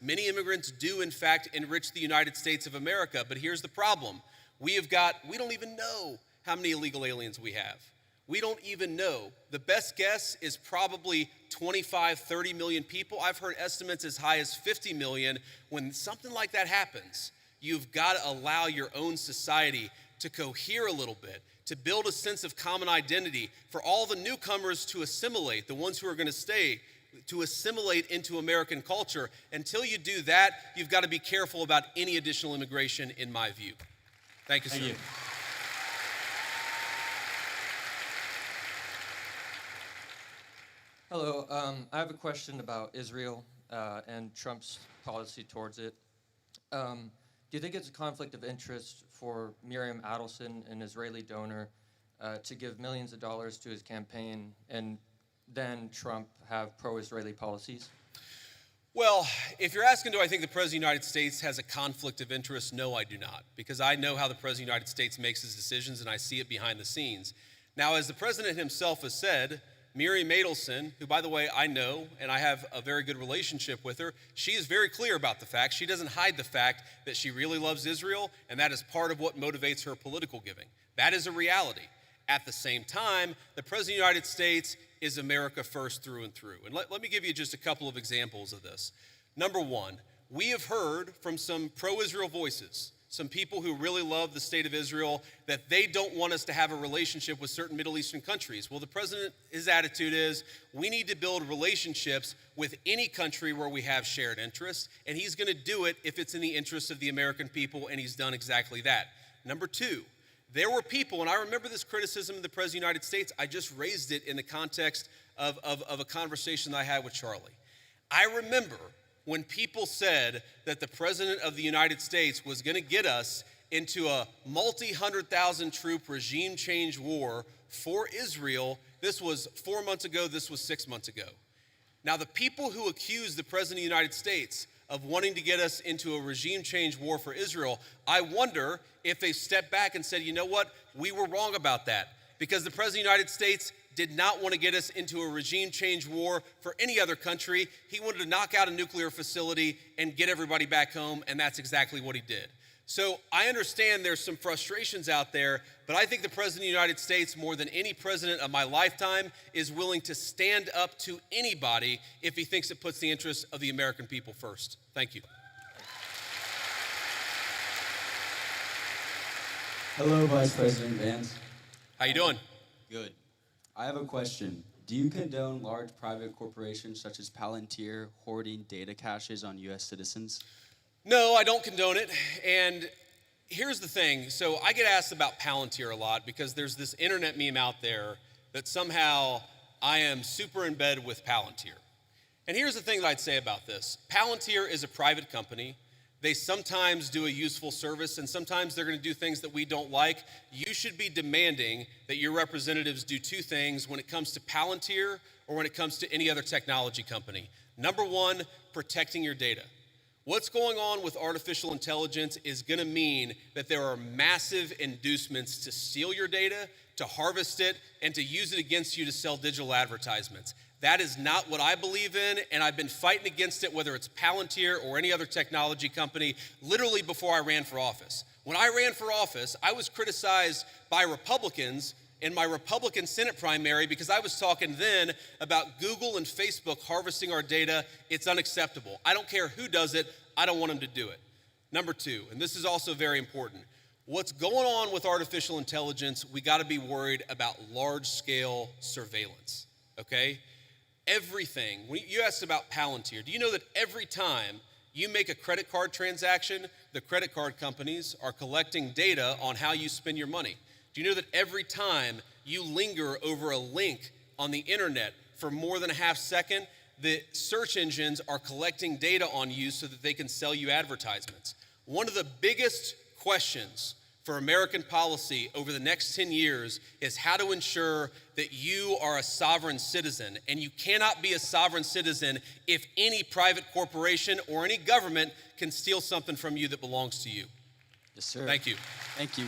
many immigrants do in fact enrich the United States of America, but here's the problem. We don't even know how many illegal aliens we have. We don't even know. The best guess is probably 25, 30 million people. I've heard estimates as high as 50 million. When something like that happens, you've got to allow your own society to cohere a little bit, to build a sense of common identity, for all the newcomers to assimilate, the ones who are going to stay, to assimilate into American culture. Until you do that, you've got to be careful about any additional immigration, in my view. Thank you, sir. Thank you. Hello, I have a question about Israel and Trump's policy towards it. Do you think it's a conflict of interest for Miriam Adelson, an Israeli donor, to give millions of dollars to his campaign and then Trump have pro-Israeli policies? Well, if you're asking, do I think the President of the United States has a conflict of interest? No, I do not, because I know how the President of the United States makes his decisions and I see it behind the scenes. Now, as the President himself has said, Miriam Adelson, who, by the way, I know and I have a very good relationship with her, she is very clear about the fact. She doesn't hide the fact that she really loves Israel, and that is part of what motivates her political giving. That is a reality. At the same time, the President of the United States is America first through and through. And let me give you just a couple of examples of this. Number one, we have heard from some pro-Israel voices, some people who really love the state of Israel, that they don't want us to have a relationship with certain Middle Eastern countries. Well, the president, his attitude is, we need to build relationships with any country where we have shared interests, and he's going to do it if it's in the interest of the American people, and he's done exactly that. Number two, there were people, and I remember this criticism of the President of the United States, I just raised it in the context of a conversation that I had with Charlie. I remember when people said that the President of the United States was going to get us into a multi-100,000 troop regime change war for Israel. This was 4 months ago, this was 6 months ago. Now, the people who accused the President of the United States of wanting to get us into a regime change war for Israel, I wonder if they stepped back and said, you know what, we were wrong about that, because the President of the United States did not want to get us into a regime change war for any other country. He wanted to knock out a nuclear facility and get everybody back home, and that's exactly what he did. So I understand there's some frustrations out there, but I think the President of the United States, more than any president of my lifetime, is willing to stand up to anybody if he thinks it puts the interests of the American people first. Thank you. Hello, Vice President Vance. How you doing? Good. I have a question. Do you condone large private corporations such as Palantir hoarding data caches on U.S. citizens? No, I don't condone it. And here's the thing. So I get asked about Palantir a lot because there's this internet meme out there that somehow I am super in bed with Palantir. And here's the thing that I'd say about this. Palantir is a private company. They sometimes do a useful service, and sometimes they're going to do things that we don't like. You should be demanding that your representatives do two things when it comes to Palantir or when it comes to any other technology company. Number one, protecting your data. What's going on with artificial intelligence is going to mean that there are massive inducements to steal your data, to harvest it, and to use it against you to sell digital advertisements. That is not what I believe in, and I've been fighting against it, whether it's Palantir or any other technology company, literally before I ran for office. When I ran for office, I was criticized by Republicans in my Republican Senate primary because I was talking then about Google and Facebook harvesting our data. It's unacceptable. I don't care who does it. I don't want them to do it. Number two, and this is also very important, what's going on with artificial intelligence, we got to be worried about large-scale surveillance, okay? Everything, when you asked about Palantir, do you know that every time you make a credit card transaction, the credit card companies are collecting data on how you spend your money? Do you know that every time you linger over a link on the internet for more than a half second, the search engines are collecting data on you so that they can sell you advertisements? One of the biggest questions for American policy over the next 10 years is how to ensure that you are a sovereign citizen. And you cannot be a sovereign citizen if any private corporation or any government can steal something from you that belongs to you. Yes, sir. Thank you. Thank you.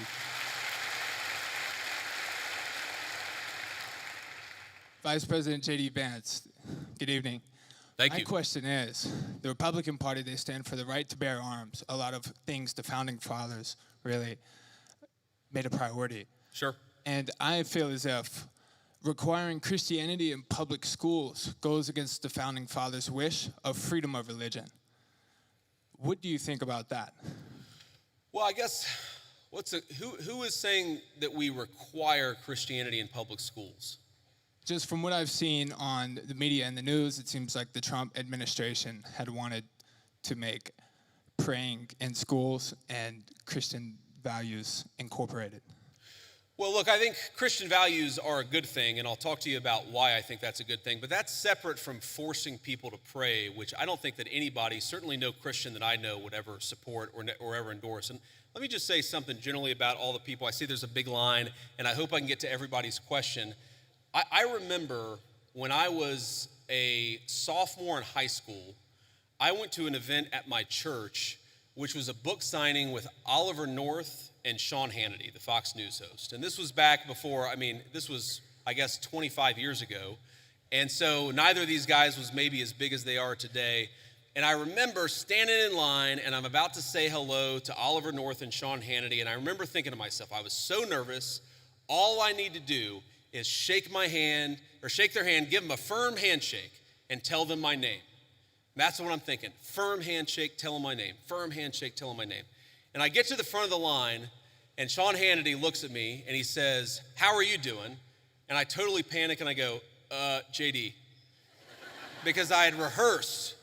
Vice President J.D. Vance, good evening. Thank My you. question is, the Republican Party, they stand for the right to bear arms. A lot of things the founding fathers really made a priority. Sure. And I feel as if requiring Christianity in public schools goes against the founding fathers' wish of freedom of religion. What do you think about that? Well, I guess, who is saying that we require Christianity in public schools? Just from what I've seen on the media and the news, it seems like the Trump administration had wanted to make praying in schools and Christian values incorporated. Well, look, I think Christian values are a good thing, and I'll talk to you about why I think that's a good thing, but that's separate from forcing people to pray, which I don't think that anybody, certainly no Christian that I know, would ever support or ever endorse. And let me just say something generally about all the people. I see there's a big line, and I hope I can get to everybody's question. I remember when I was a sophomore in high school, I went to an event at my church, which was a book signing with Oliver North and Sean Hannity, the Fox News host. And this was back before, this was, I guess, 25 years ago. And so neither of these guys was maybe as big as they are today. And I remember standing in line, and I'm about to say hello to Oliver North and Sean Hannity, and I remember thinking to myself, I was so nervous, all I need to do is shake their hand, give them a firm handshake, and tell them my name. That's what I'm thinking. Firm handshake, tell them my name. Firm handshake, tell them my name. And I get to the front of the line, and Sean Hannity looks at me, and he says, "How are you doing?" And I totally panic, and I go, JD. Because I had rehearsed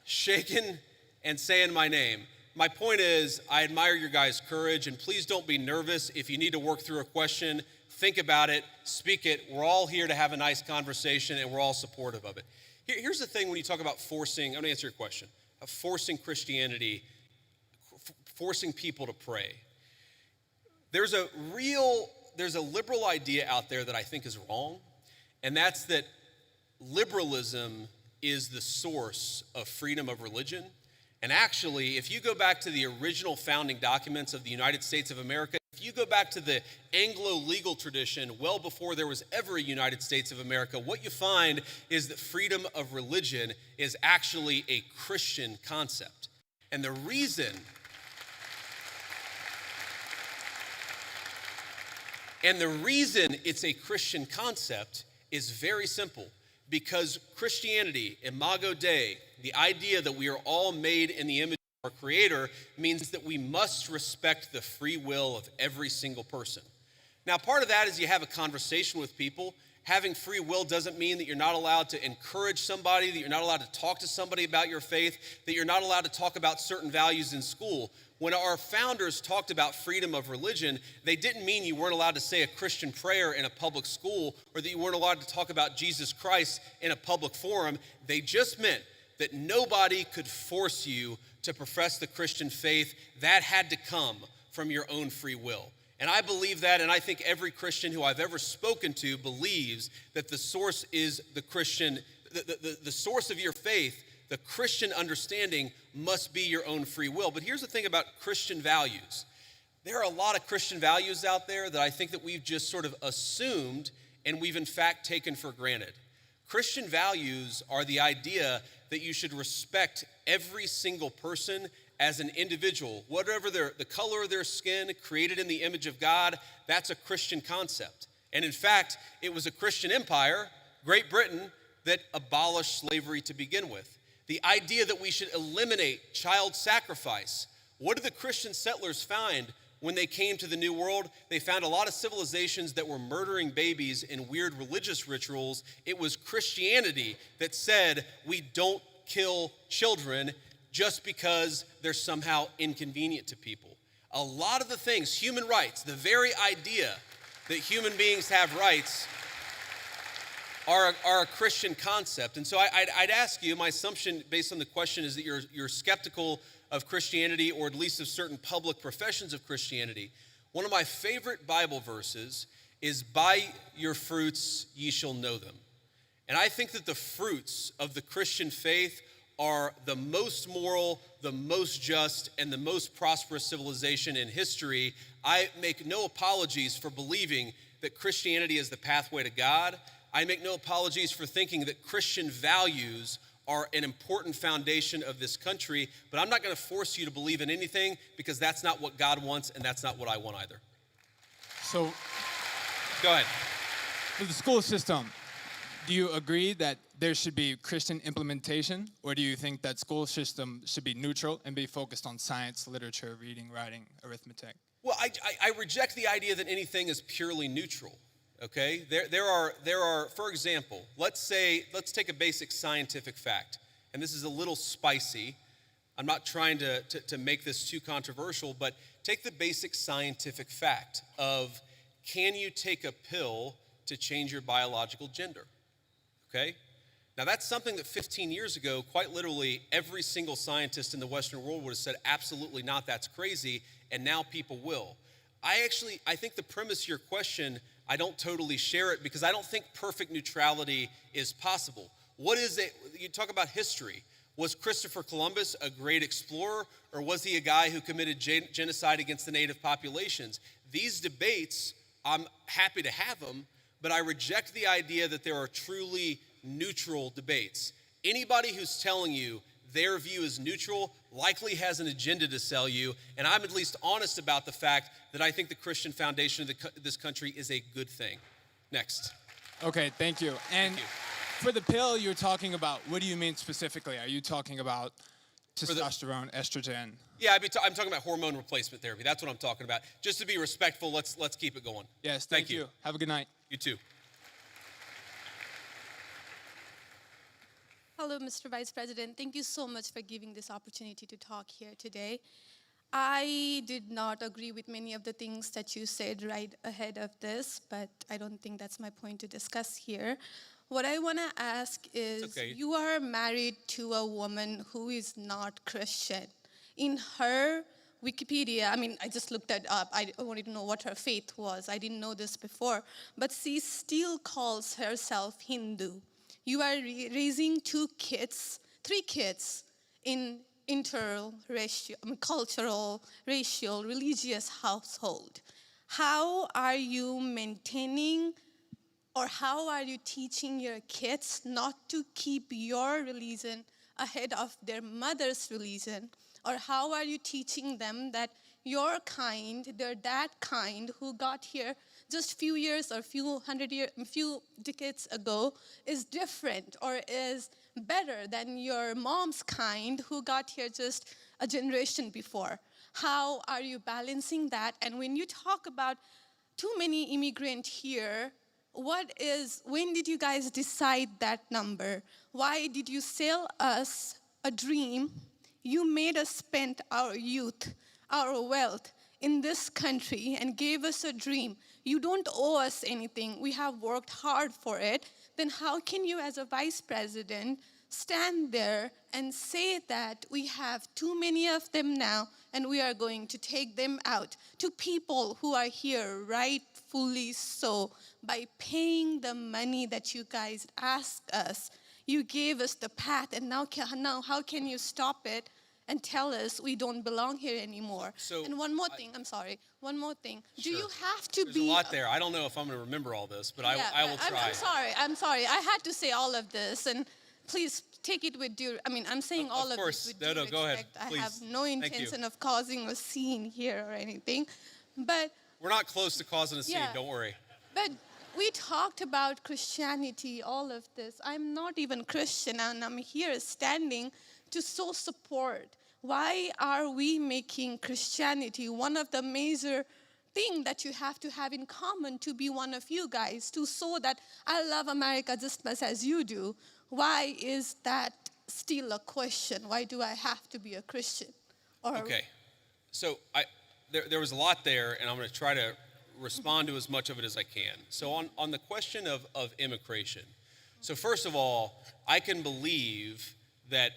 shaking and saying my name. My point is, I admire your guys' courage, and please don't be nervous. If you need to work through a question, think about it, speak it. We're all here to have a nice conversation, and we're all supportive of it. Here's the thing when you talk about forcing, I'm gonna answer your question, forcing Christianity, forcing people to pray. There's a liberal idea out there that I think is wrong, and that's that liberalism is the source of freedom of religion. And actually, if you go back to the original founding documents of the United States of America, if you go back to the Anglo legal tradition, well before there was ever a United States of America, what you find is that freedom of religion is actually a Christian concept. And the reason it's a Christian concept is very simple. Because Christianity, Imago Dei, the idea that we are all made in the image of our Creator, means that we must respect the free will of every single person. Now, part of that is you have a conversation with people. Having free will doesn't mean that you're not allowed to encourage somebody, that you're not allowed to talk to somebody about your faith, that you're not allowed to talk about certain values in school. When our founders talked about freedom of religion, they didn't mean you weren't allowed to say a Christian prayer in a public school or that you weren't allowed to talk about Jesus Christ in a public forum. They just meant that nobody could force you to profess the Christian faith. That had to come from your own free will. And I believe that, and I think every Christian who I've ever spoken to believes that the source is the Christian, the source of your faith, the Christian understanding must be your own free will. But here's the thing about Christian values. There are a lot of Christian values out there that I think that we've just sort of assumed and we've in fact taken for granted. Christian values are the idea that you should respect every single person as an individual, whatever the color of their skin, created in the image of God. That's a Christian concept. And in fact, it was a Christian empire, Great Britain, that abolished slavery to begin with. The idea that we should eliminate child sacrifice. What did the Christian settlers find when they came to the New World? They found a lot of civilizations that were murdering babies in weird religious rituals. It was Christianity that said we don't kill children just because they're somehow inconvenient to people. A lot of the things, human rights, the very idea that human beings have rights are a Christian concept. And so I'd ask you, my assumption based on the question is that you're skeptical of Christianity, or at least of certain public professions of Christianity. One of my favorite Bible verses is, "By your fruits ye shall know them." And I think that the fruits of the Christian faith are the most moral, the most just, and the most prosperous civilization in history. I make no apologies for believing that Christianity is the pathway to God. I make no apologies for thinking that Christian values are an important foundation of this country, but I'm not going to force you to believe in anything because that's not what God wants and that's not what I want either. So, Go ahead. for the school system, do you agree that there should be Christian implementation, or do you think that school system should be neutral and be focused on science, literature, reading, writing, arithmetic? Well, I reject the idea that anything is purely neutral. Okay, there are, for example, let's take a basic scientific fact, and this is a little spicy. I'm not trying to make this too controversial, but take the basic scientific fact of, can you take a pill to change your biological gender? Okay, now that's something that 15 years ago, quite literally, every single scientist in the Western world would have said, absolutely not, that's crazy, and now people will. I think the premise of your question, I don't totally share it because I don't think perfect neutrality is possible. What is it? You talk about history. Was Christopher Columbus a great explorer, or was he a guy who committed genocide against the native populations? These debates, I'm happy to have them, but I reject the idea that there are truly neutral debates. Anybody who's telling you their view is neutral likely has an agenda to sell you, and I'm at least honest about the fact that I think the Christian foundation of this country is a good thing. Next. Okay, thank you. And Thank you. for the pill you're talking about, what do you mean specifically? Are you talking about testosterone, estrogen? Yeah, I'm talking about hormone replacement therapy. That's what I'm talking about. Just to be respectful, let's keep it going. Yes, thank you. Have a good night. You too. Hello, Mr. Vice President. Thank you so much for giving this opportunity to talk here today. I did not agree with many of the things that you said right ahead of this, but I don't think that's my point to discuss here. What I want to ask is, okay. You are married to a woman who is not Christian. In her Wikipedia, I just looked it up. I wanted to know what her faith was. I didn't know this before. But she still calls herself Hindu. You are raising three kids in interracial, cultural, racial, religious household. How are you maintaining, or how are you teaching your kids not to keep your religion ahead of their mother's religion? Or how are you teaching them that your kind, they're that kind who got here just few years or few decades ago is different or is better than your mom's kind who got here just a generation before? How are you balancing that? And when you talk about too many immigrants here, when did you guys decide that number? Why did you sell us a dream? You made us spend our youth, our wealth in this country and gave us a dream. You don't owe us anything. We have worked hard for it. Then how can you, as a vice president, stand there and say that we have too many of them now and we are going to take them out to people who are here rightfully so by paying the money that you guys asked us? You gave us the path, and now how can you stop it and tell us we don't belong here anymore? And one more thing, one more thing. Do you have to There's be... a lot there. I don't know if I'm going to remember all this, but I will try. I'm sorry. I had to say all of this, and please take it with due... I'm saying all of this with due respect. Go ahead. Please. I have no intention of causing a scene here or anything, but... We're not close to causing a scene, Yeah. don't worry. But we talked about Christianity, all of this. I'm not even Christian, and I'm here standing to so support. Why are we making Christianity one of the major things that you have to have in common to be one of you guys, to show that I love America just as much as you do? Why is that still a question? Why do I have to be a Christian? Okay. So there was a lot there, and I'm going to try to respond to as much of it as I can. So on the question of immigration, so first of all, I can believe that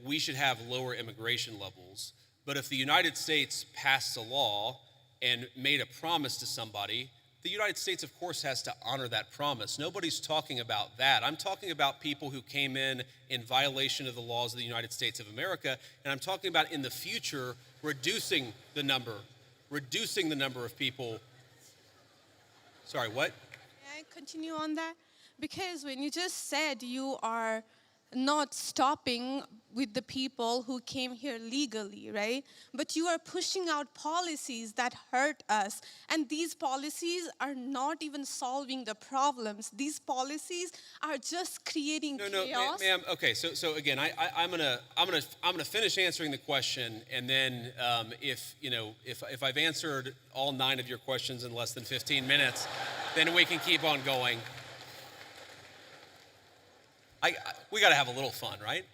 we should have lower immigration levels, but if the United States passed a law and made a promise to somebody, the United States, of course, has to honor that promise. Nobody's talking about that. I'm talking about people who came in violation of the laws of the United States of America, and I'm talking about in the future reducing the number of people. Sorry, what? May I continue on that? Because when you just said you are not stopping with the people who came here legally, right? But you are pushing out policies that hurt us. And these policies are not even solving the problems. These policies are just creating chaos. No, ma'am. Okay, so again, I'm gonna finish answering the question, and then if I've answered all 9 of your questions in less than 15 minutes, then we can keep on going. We got to have a little fun, right?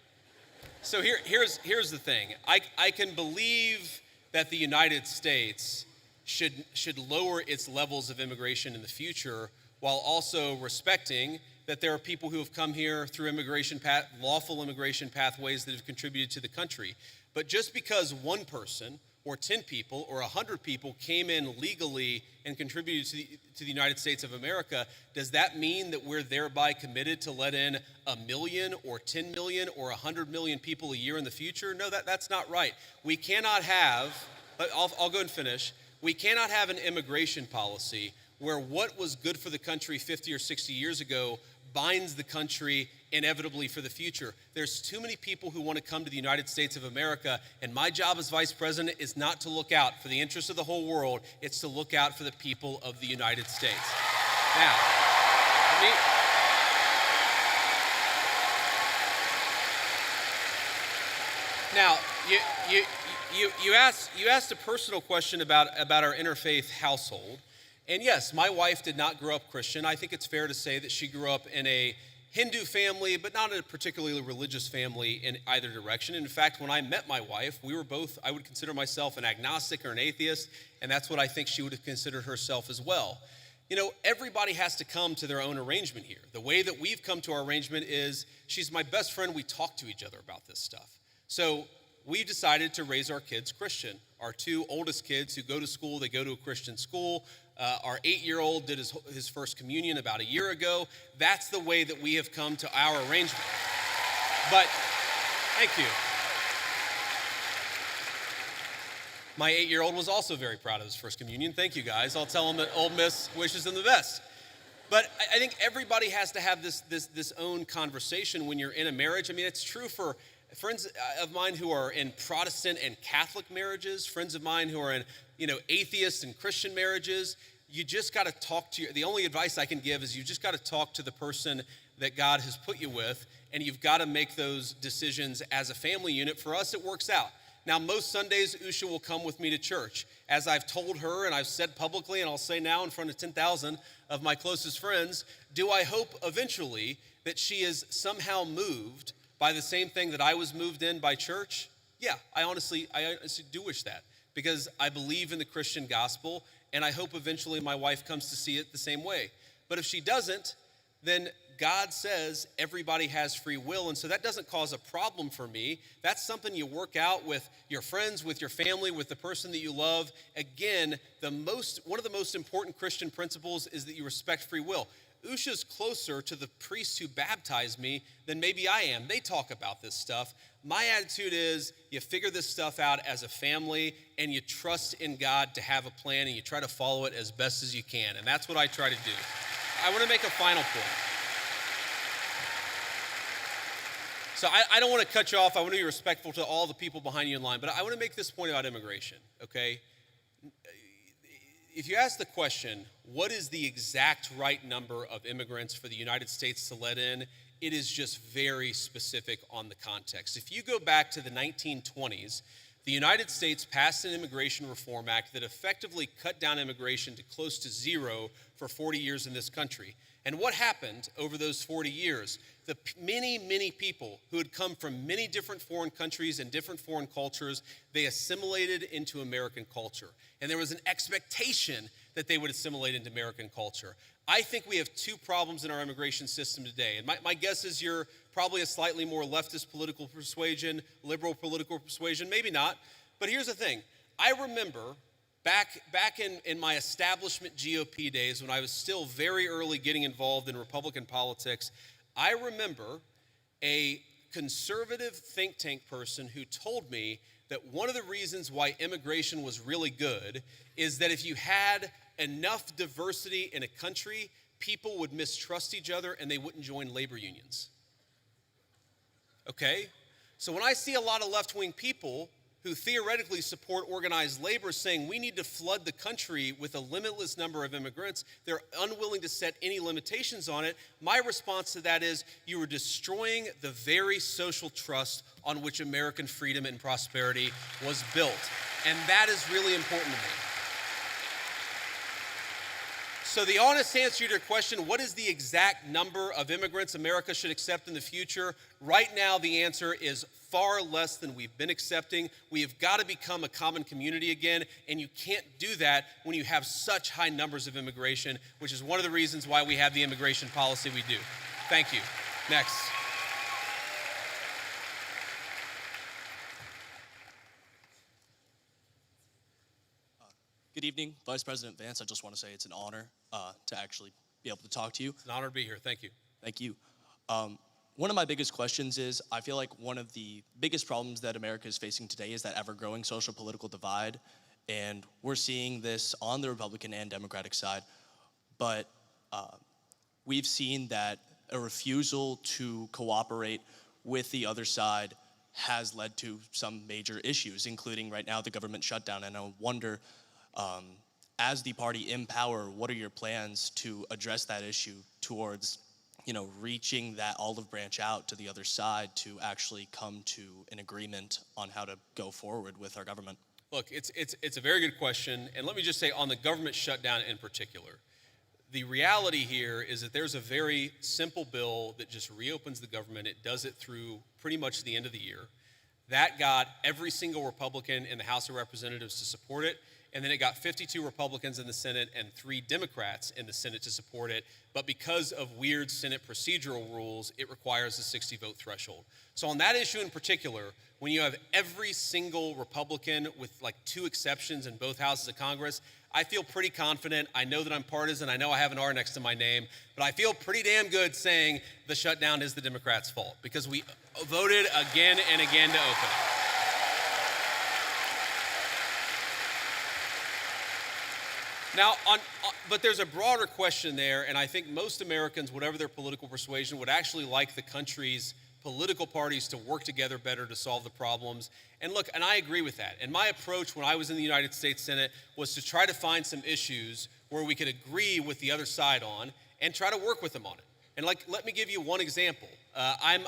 So here's the thing. I can believe that the United States should lower its levels of immigration in the future, while also respecting that there are people who have come here through lawful immigration pathways that have contributed to the country. But just because one person or 10 people or 100 people came in legally and contributed to the United States of America, does that mean that we're thereby committed to let in 1 million or 10 million or 100 million people a year in the future? No, that's not right. We cannot have, I'll go and finish. We cannot have an immigration policy where what was good for the country 50 or 60 years ago binds the country inevitably for the future. There's too many people who want to come to the United States of America, and my job as vice president is not to look out for the interests of the whole world, it's to look out for the people of the United States. Now, you asked a personal question about our interfaith household. And yes, my wife did not grow up Christian. I think it's fair to say that she grew up in a Hindu family, but not in a particularly religious family in either direction. In fact, when I met my wife, we were both, I would consider myself an agnostic or an atheist, and that's what I think she would have considered herself as well. You know, everybody has to come to their own arrangement here. The way that we've come to our arrangement is she's my best friend. We talk to each other about this stuff. So we decided to raise our kids Christian. Our two oldest kids who go to school, they go to a Christian school. Our 8-year-old did his first communion about a year ago. That's the way that we have come to our arrangement. But, thank you. My 8-year-old was also very proud of his first communion. Thank you, guys. I'll tell him that Ole Miss wishes him the best. But I think everybody has to have this own conversation when you're in a marriage. I mean, it's true for friends of mine who are in Protestant and Catholic marriages, friends of mine who are in, atheist and Christian marriages. You just got to talk to the only advice I can give is you just got to talk to the person that God has put you with, and you've got to make those decisions as a family unit. For us, it works out. Now, most Sundays, Usha will come with me to church. As I've told her and I've said publicly, and I'll say now in front of 10,000 of my closest friends, do I hope eventually that she is somehow moved by the same thing that I was moved in by church? Yeah, I honestly do wish that, because I believe in the Christian gospel, and I hope eventually my wife comes to see it the same way. But if she doesn't, then God says everybody has free will, and so that doesn't cause a problem for me. That's something you work out with your friends, with your family, with the person that you love. Again, one of the most important Christian principles is that you respect free will. Usha's closer to the priest who baptized me than maybe I am. They talk about this stuff. My attitude is you figure this stuff out as a family, and you trust in God to have a plan, and you try to follow it as best as you can. And that's what I try to do. I want to make a final point. So I don't want to cut you off. I want to be respectful to all the people behind you in line, but I want to make this point about immigration, okay? If you ask the question, what is the exact right number of immigrants for the United States to let in, it is just very specific on the context. If you go back to the 1920s, the United States passed an Immigration Reform Act that effectively cut down immigration to close to zero for 40 years in this country. And what happened over those 40 years? The many, many people who had come from many different foreign countries and different foreign cultures, they assimilated into American culture. And there was an expectation that they would assimilate into American culture. I think we have two problems in our immigration system today. And my guess is you're probably a slightly more leftist political persuasion, liberal political persuasion, maybe not. But here's the thing. I remember back in my establishment GOP days, when I was still very early getting involved in Republican politics, I remember a conservative think tank person who told me that one of the reasons why immigration was really good is that if you had enough diversity in a country, people would mistrust each other and they wouldn't join labor unions. Okay? So when I see a lot of left-wing people who theoretically support organized labor saying we need to flood the country with a limitless number of immigrants, they're unwilling to set any limitations on it. My response to that is you are destroying the very social trust on which American freedom and prosperity was built. And that is really important to me. So the honest answer to your question, what is the exact number of immigrants America should accept in the future? Right now, the answer is far less than we've been accepting. We have got to become a common community again, and you can't do that when you have such high numbers of immigration, which is one of the reasons why we have the immigration policy we do. Thank you. Next. Good evening, Vice President Vance. I just want to say it's an honor to actually be able to talk to you. It's an honor to be here. Thank you. Thank you. One of my biggest questions is, I feel like one of the biggest problems that America is facing today is that ever-growing social political divide, and we're seeing this on the Republican and Democratic side, but we've seen that a refusal to cooperate with the other side has led to some major issues, including right now the government shutdown, and I wonder, as the party in power, what are your plans to address that issue towards reaching that olive branch out to the other side to actually come to an agreement on how to go forward with our government? Look, it's a very good question, and let me just say on the government shutdown in particular, the reality here is that there's a very simple bill that just reopens the government. It does it through pretty much the end of the year. That got every single Republican in the House of Representatives to support it, and then it got 52 Republicans in the Senate and 3 Democrats in the Senate to support it. But because of weird Senate procedural rules, it requires a 60-vote threshold. So on that issue in particular, when you have every single Republican with like 2 exceptions in both houses of Congress, I feel pretty confident. I know that I'm partisan. I know I have an R next to my name, but I feel pretty damn good saying the shutdown is the Democrats' fault because we voted again and again to open it. Now, but there's a broader question there, and I think most Americans, whatever their political persuasion, would actually like the country's political parties to work together better to solve the problems. And look, and I agree with that. And my approach when I was in the United States Senate was to try to find some issues where we could agree with the other side on and try to work with them on it. And let me give you one example. I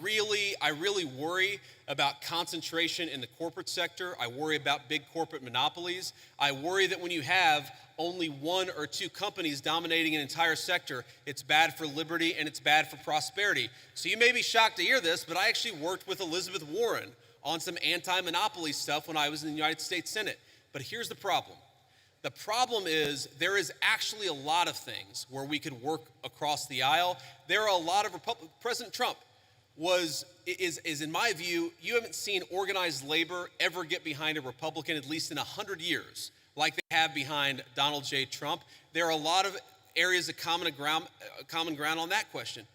really worry about concentration in the corporate sector. I worry about big corporate monopolies. I worry that when you have only 1 or 2 companies dominating an entire sector, it's bad for liberty and it's bad for prosperity. So you may be shocked to hear this, but I actually worked with Elizabeth Warren on some anti-monopoly stuff when I was in the United States Senate. But here's the problem. The problem is there is actually a lot of things where we could work across the aisle. There are a lot of President Trump is in my view, you haven't seen organized labor ever get behind a Republican at least in 100 years like they have behind Donald J. Trump. There are a lot of areas of common ground on that question.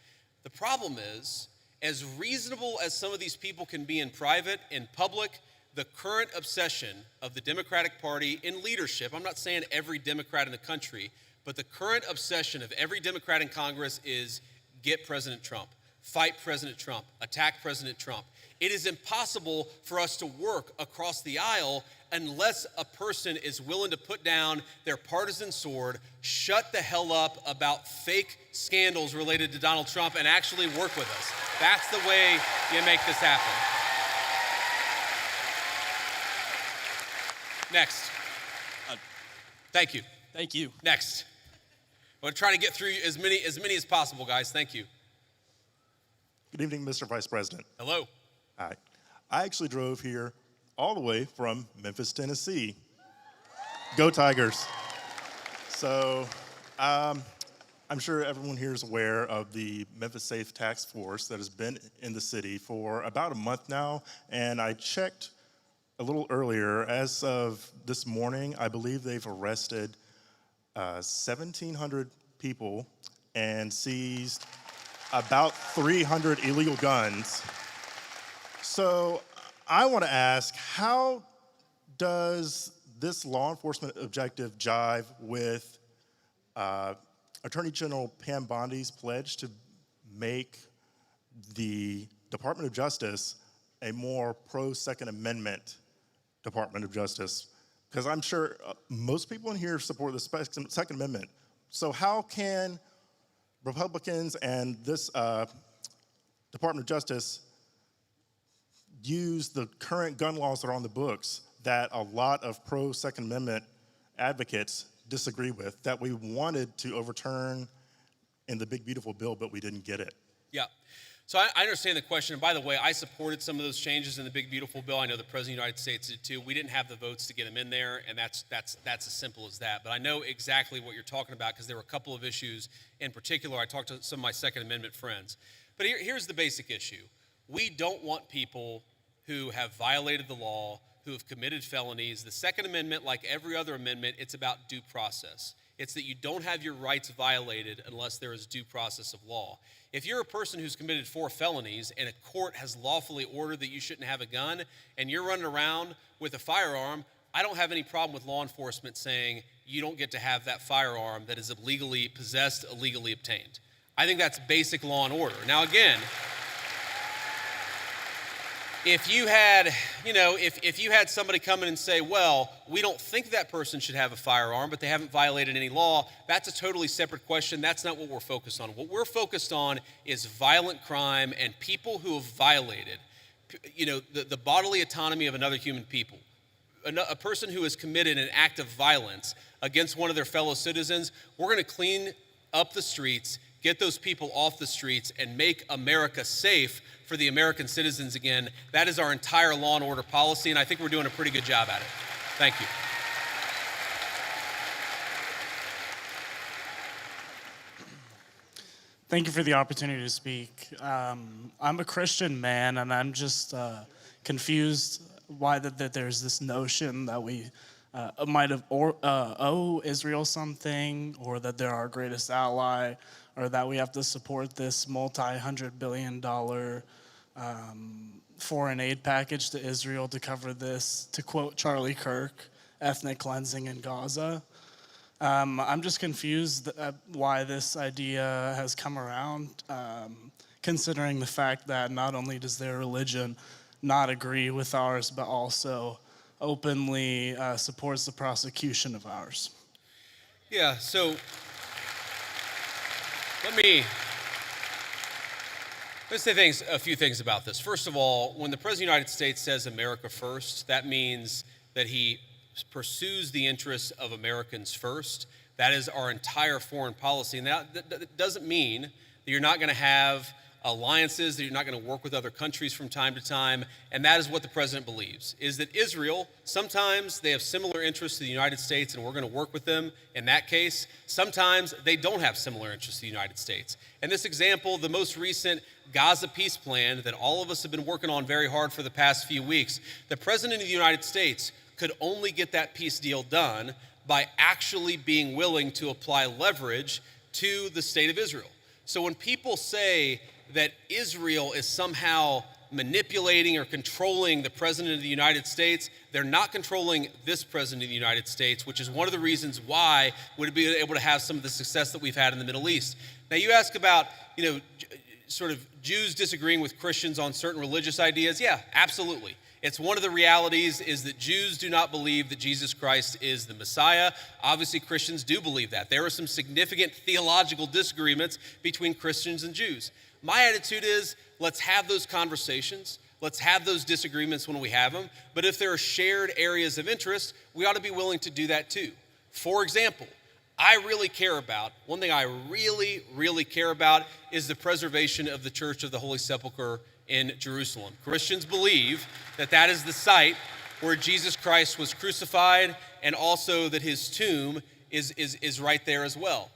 The problem is, as reasonable as some of these people can be in private, in public, the current obsession of the Democratic Party in leadership, I'm not saying every Democrat in the country, but the current obsession of every Democrat in Congress is get President Trump, fight President Trump, attack President Trump. It is impossible for us to work across the aisle unless a person is willing to put down their partisan sword, shut the hell up about fake scandals related to Donald Trump, and actually work with us. That's the way you make this happen. Next. Thank you. Thank you. Next. I'm going to try to get through as many as possible, guys. Thank you. Good evening, Mr. Vice President. Hello. Hi. I actually drove here all the way from Memphis, Tennessee. Go Tigers. So I'm sure everyone here is aware of the Memphis Safe Task Force that has been in the city for about a month now, and I checked a little earlier. As of this morning, I believe they've arrested 1,700 people and seized about 300 illegal guns. So I want to ask, how does this law enforcement objective jive with Attorney General Pam Bondi's pledge to make the Department of Justice a more pro-Second Amendment Department of Justice? Because I'm sure most people in here support the Second Amendment. So how can Republicans and this Department of Justice use the current gun laws that are on the books that a lot of pro-Second Amendment advocates disagree with, that we wanted to overturn in the big, beautiful bill, but we didn't get it? Yeah. So I understand the question. And by the way, I supported some of those changes in the big, beautiful bill. I know the President of the United States did too. We didn't have the votes to get them in there, and that's as simple as that. But I know exactly what you're talking about because there were a couple of issues in particular. I talked to some of my Second Amendment friends. But here's the basic issue. We don't want people who have violated the law, who have committed felonies. The Second Amendment, like every other amendment, it's about due process. It's that you don't have your rights violated unless there is due process of law. If you're a person who's committed 4 felonies and a court has lawfully ordered that you shouldn't have a gun and you're running around with a firearm, I don't have any problem with law enforcement saying you don't get to have that firearm that is illegally possessed, illegally obtained. I think that's basic law and order. Now again, if you had, if you had somebody come in and say, well, we don't think that person should have a firearm, but they haven't violated any law, that's a totally separate question. That's not what we're focused on. What we're focused on is violent crime and people who have violated, the bodily autonomy of another human people. A person who has committed an act of violence against one of their fellow citizens, we're going to clean up the streets, get those people off the streets, and make America safe for the American citizens again. That is our entire law and order policy, and I think we're doing a pretty good job at it. Thank you. Thank you for the opportunity to speak. I'm a Christian man, and I'm just confused why that there's this notion that we might have owe Israel something, or that they're our greatest ally, or that we have to support this multi-hundred-billion-dollar foreign aid package to Israel to cover this, to quote Charlie Kirk, ethnic cleansing in Gaza. I'm just confused why this idea has come around, considering the fact that not only does their religion not agree with ours, but also openly supports the prosecution of ours. Yeah, so let's say a few things about this. First of all, when the President of the United States says America first, that means that he pursues the interests of Americans first. That is our entire foreign policy. And that doesn't mean that you're not going to have alliances, that you're not going to work with other countries from time to time. And that is what the president believes, is that Israel, sometimes they have similar interests to the United States and we're going to work with them in that case. Sometimes they don't have similar interests to the United States. And this example, the most recent Gaza peace plan that all of us have been working on very hard for the past few weeks, the president of the United States could only get that peace deal done by actually being willing to apply leverage to the state of Israel. So when people say that Israel is somehow manipulating or controlling the president of the United States, they're not controlling this president of the United States, which is one of the reasons why we'd be able to have some of the success that we've had in the Middle East. Now you ask about, sort of Jews disagreeing with Christians on certain religious ideas. Yeah, absolutely. It's one of the realities is that Jews do not believe that Jesus Christ is the Messiah. Obviously, Christians do believe that. There are some significant theological disagreements between Christians and Jews. My attitude is, let's have those conversations. Let's have those disagreements when we have them. But if there are shared areas of interest, we ought to be willing to do that too. For example, one thing I really, really care about is the preservation of the Church of the Holy Sepulchre in Jerusalem. Christians believe that that is the site where Jesus Christ was crucified, and also that his tomb is right there as well.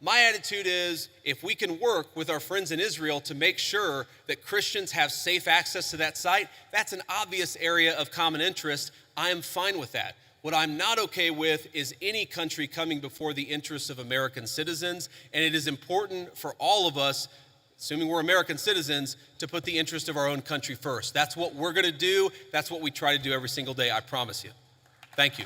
My attitude is, if we can work with our friends in Israel to make sure that Christians have safe access to that site, that's an obvious area of common interest. I am fine with that. What I'm not okay with is any country coming before the interests of American citizens, and it is important for all of us, assuming we're American citizens, to put the interest of our own country first. That's what we're going to do. That's what we try to do every single day, I promise you. Thank you.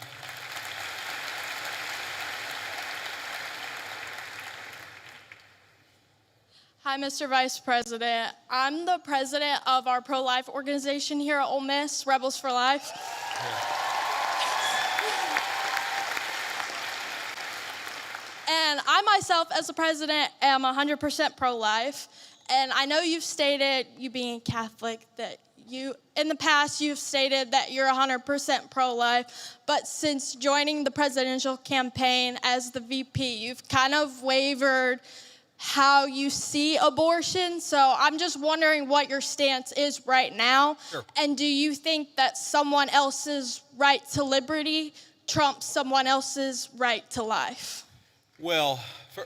Hi, Mr. Vice President. I'm the president of our pro-life organization here at Ole Miss, Rebels for Life. And I myself, as the president, am 100% pro-life. And I know you've stated, you being Catholic, that in the past, you've stated that you're 100% pro-life. But since joining the presidential campaign as the VP, you've kind of wavered how you see abortion. So I'm just wondering what your stance is right now. Sure. And do you think that someone else's right to liberty trumps someone else's right to life? Well,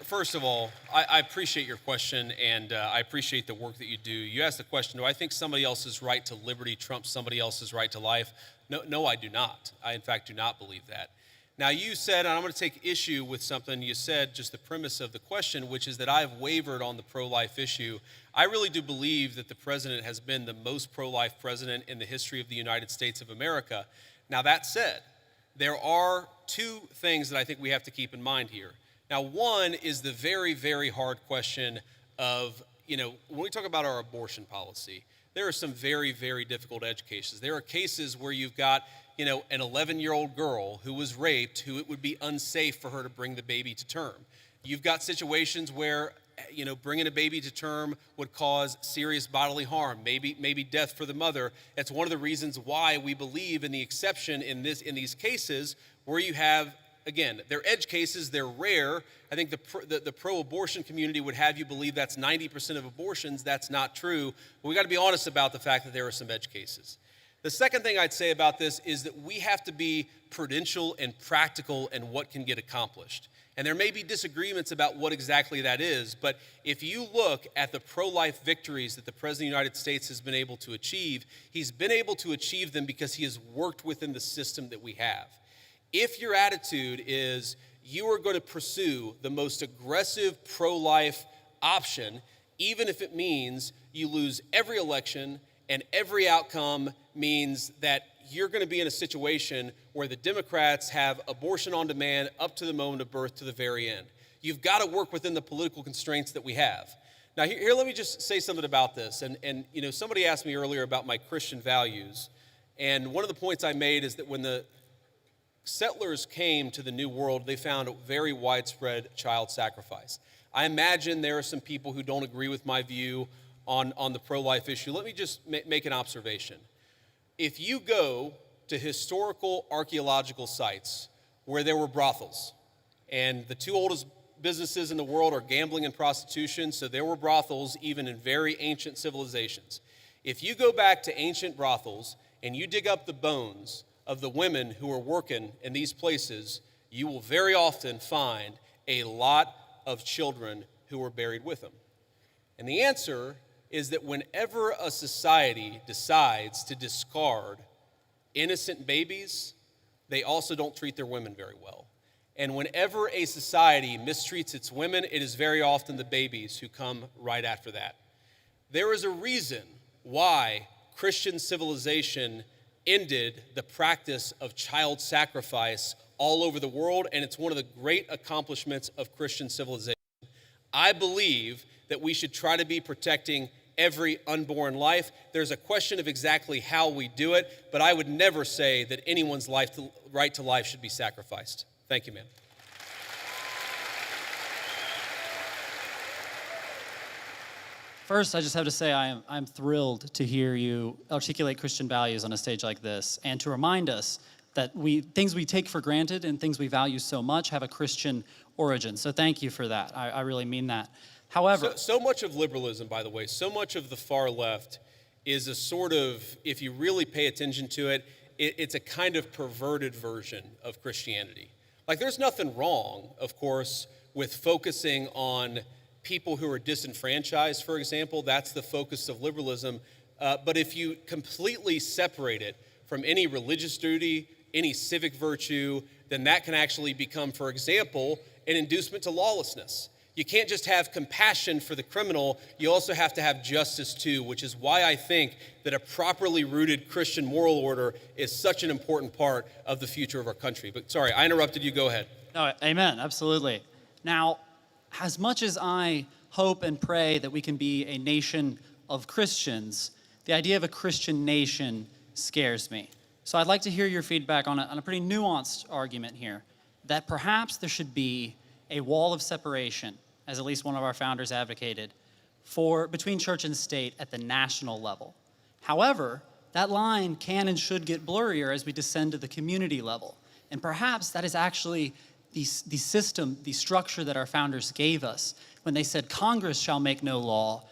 first of all, I appreciate your question, and I appreciate the work that you do. You asked the question, do I think somebody else's right to liberty trumps somebody else's right to life? No, I do not. I, in fact, do not believe that. Now, you said, and I'm going to take issue with something you said, just the premise of the question, which is that I've wavered on the pro-life issue. I really do believe that the president has been the most pro-life president in the history of the United States of America. Now, that said, there are two things that I think we have to keep in mind here. Now, one is the very, very hard question of, when we talk about our abortion policy, there are some very, very difficult edge cases. There are cases where you've got, an 11-year-old girl who was raped, who it would be unsafe for her to bring the baby to term. You've got situations where, bringing a baby to term would cause serious bodily harm, maybe death for the mother. That's one of the reasons why we believe in the exception in these cases where you have, again, they're edge cases, they're rare. I think the pro-abortion community would have you believe that's 90% of abortions. That's not true. But we got to be honest about the fact that there are some edge cases. The second thing I'd say about this is that we have to be prudential and practical in what can get accomplished. And there may be disagreements about what exactly that is, but if you look at the pro-life victories that the President of the United States has been able to achieve, he's been able to achieve them because he has worked within the system that we have. If your attitude is you are going to pursue the most aggressive pro-life option, even if it means you lose every election and every outcome means that you're going to be in a situation where the Democrats have abortion on demand up to the moment of birth to the very end. You've got to work within the political constraints that we have. Now, here let me just say something about this. And somebody asked me earlier about my Christian values. And one of the points I made is that when the settlers came to the New World, they found a very widespread child sacrifice. I imagine there are some people who don't agree with my view on the pro-life issue. Let me just make an observation. If you go to historical archaeological sites where there were brothels, and the two oldest businesses in the world are gambling and prostitution, so there were brothels even in very ancient civilizations. If you go back to ancient brothels and you dig up the bones of the women who are working in these places, you will very often find a lot of children who were buried with them. And the answer is that whenever a society decides to discard innocent babies, they also don't treat their women very well. And whenever a society mistreats its women, it is very often the babies who come right after that. There is a reason why Christian civilization ended the practice of child sacrifice all over the world, and it's one of the great accomplishments of Christian civilization. I believe that we should try to be protecting every unborn life. There's a question of exactly how we do it, but I would never say that anyone's right to life should be sacrificed. Thank you, ma'am. First, I just have to say I'm thrilled to hear you articulate Christian values on a stage like this and to remind us that things we take for granted and things we value so much have a Christian origin. So thank you for that. I really mean that. However, so much of liberalism, by the way, so much of the far left is a sort of, if you really pay attention to it, it's a kind of perverted version of Christianity. Like, there's nothing wrong, of course, with focusing on people who are disenfranchised, for example. That's the focus of liberalism. But if you completely separate it from any religious duty, any civic virtue, then that can actually become, for example, an inducement to lawlessness. You can't just have compassion for the criminal, you also have to have justice too, which is why I think that a properly rooted Christian moral order is such an important part of the future of our country. But sorry, I interrupted you, go ahead. No, amen, absolutely. Now, as much as I hope and pray that we can be a nation of Christians, the idea of a Christian nation scares me. So I'd like to hear your feedback on a pretty nuanced argument here, that perhaps there should be a wall of separation, as at least one of our founders advocated, between church and state at the national level. However, that line can and should get blurrier as we descend to the community level. And perhaps that is actually the system, the structure that our founders gave us when they said Congress shall make no law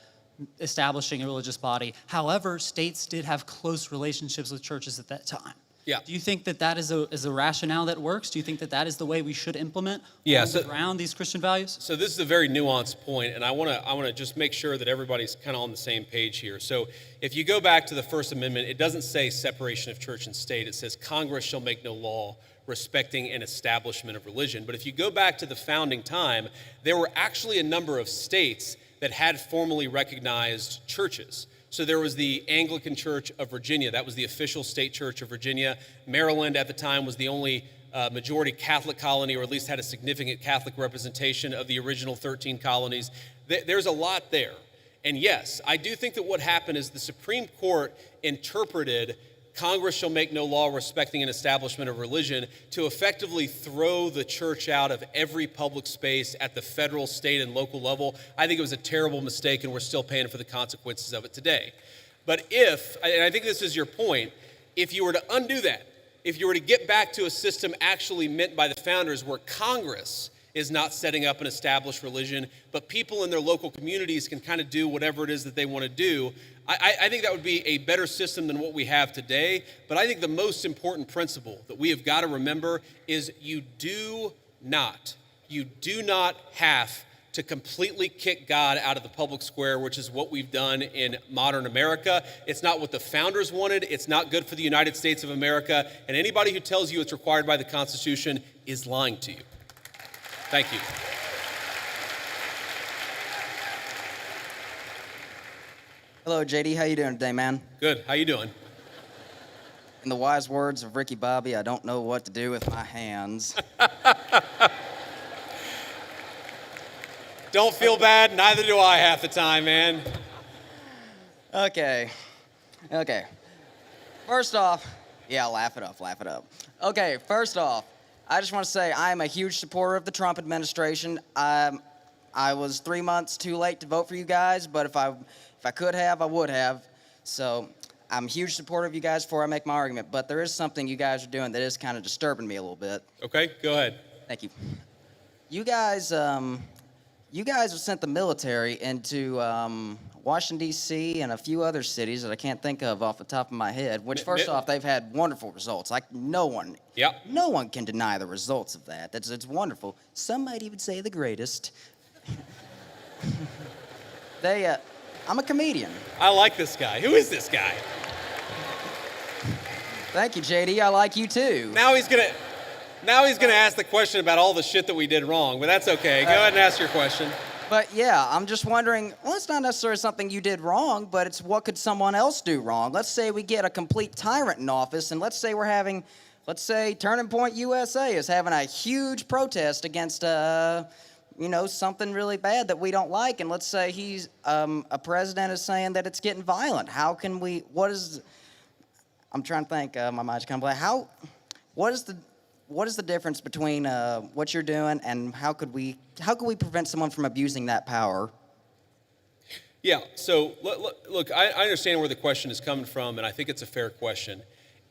establishing a religious body. However, states did have close relationships with churches at that time. Yeah. Do you think that that is a rationale that works? Do you think that that is the way we should implement Yeah, around these Christian values? So this is a very nuanced point, and I want to just make sure that everybody's kind of on the same page here. So if you go back to the First Amendment, it doesn't say separation of church and state. It says Congress shall make no law respecting an establishment of religion. But if you go back to the founding time, there were actually a number of states that had formally recognized churches. So there was the Anglican Church of Virginia. That was the official state church of Virginia. Maryland at the time was the only majority Catholic colony, or at least had a significant Catholic representation of the original 13 colonies. There's a lot there. And yes, I do think that what happened is the Supreme Court interpreted Congress shall make no law respecting an establishment of religion to effectively throw the church out of every public space at the federal, state, and local level. I think it was a terrible mistake, and we're still paying for the consequences of it today. But and I think this is your point, if you were to undo that, if you were to get back to a system actually meant by the founders where Congress is not setting up an established religion, but people in their local communities can kind of do whatever it is that they want to do, I think that would be a better system than what we have today. But I think the most important principle that we have got to remember is you do not have to completely kick God out of the public square, which is what we've done in modern America. It's not what the founders wanted. It's not good for the United States of America. And anybody who tells you it's required by the Constitution is lying to you. Thank you. Hello, JD. How you doing today, man? Good. How you doing? In the wise words of Ricky Bobby, I don't know what to do with my hands. Don't feel bad. Neither do I half the time, man. Okay. First off, yeah, laugh it up. Okay, first off, I just want to say I am a huge supporter of the Trump administration. I was 3 months too late to vote for you guys, but if I could have, I would have. So I'm a huge supporter of you guys before I make my argument. But there is something you guys are doing that is kind of disturbing me a little bit. Okay, go ahead. Thank you. You guys have sent the military into Washington, D.C. and a few other cities that I can't think of off the top of my head, which first off, they've had wonderful results. Like no one can deny the results of that. It's wonderful. Some might even say the greatest. I'm a comedian. I like this guy. Who is this guy? Thank you, JD. I like you too. Now he's gonna ask the question about all the shit that we did wrong, but that's okay. Go ahead and ask your question. But yeah, I'm just wondering, well, it's not necessarily something you did wrong, but it's what could someone else do wrong? Let's say we get a complete tyrant in office, and let's say Turning Point USA is having a huge protest against something really bad that we don't like, and let's say he's a president is saying that it's getting violent. How can we? I'm trying to think. My mind's kind of blank. What is the difference between what you're doing and how could we prevent someone from abusing that power? Yeah. So look, I understand where the question is coming from, and I think it's a fair question.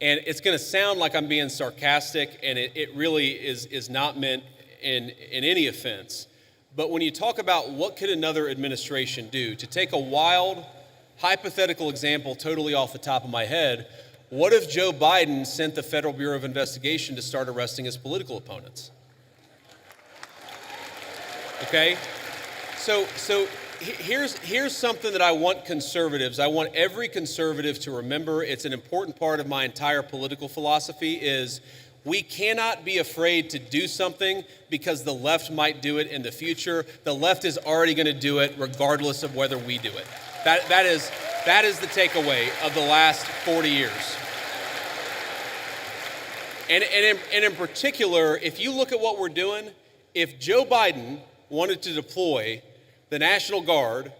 And it's going to sound like I'm being sarcastic, and it really is not meant in any offense. But when you talk about what could another administration do, to take a wild, hypothetical example totally off the top of my head, what if Joe Biden sent the Federal Bureau of Investigation to start arresting his political opponents? Okay? So here's something that I want every conservative to remember. It's an important part of my entire political philosophy is we cannot be afraid to do something because the left might do it in the future. The left is already going to do it regardless of whether we do it. That is the takeaway of the last 40 years. And in particular, if you look at what we're doing, if Joe Biden wanted to deploy the National Guard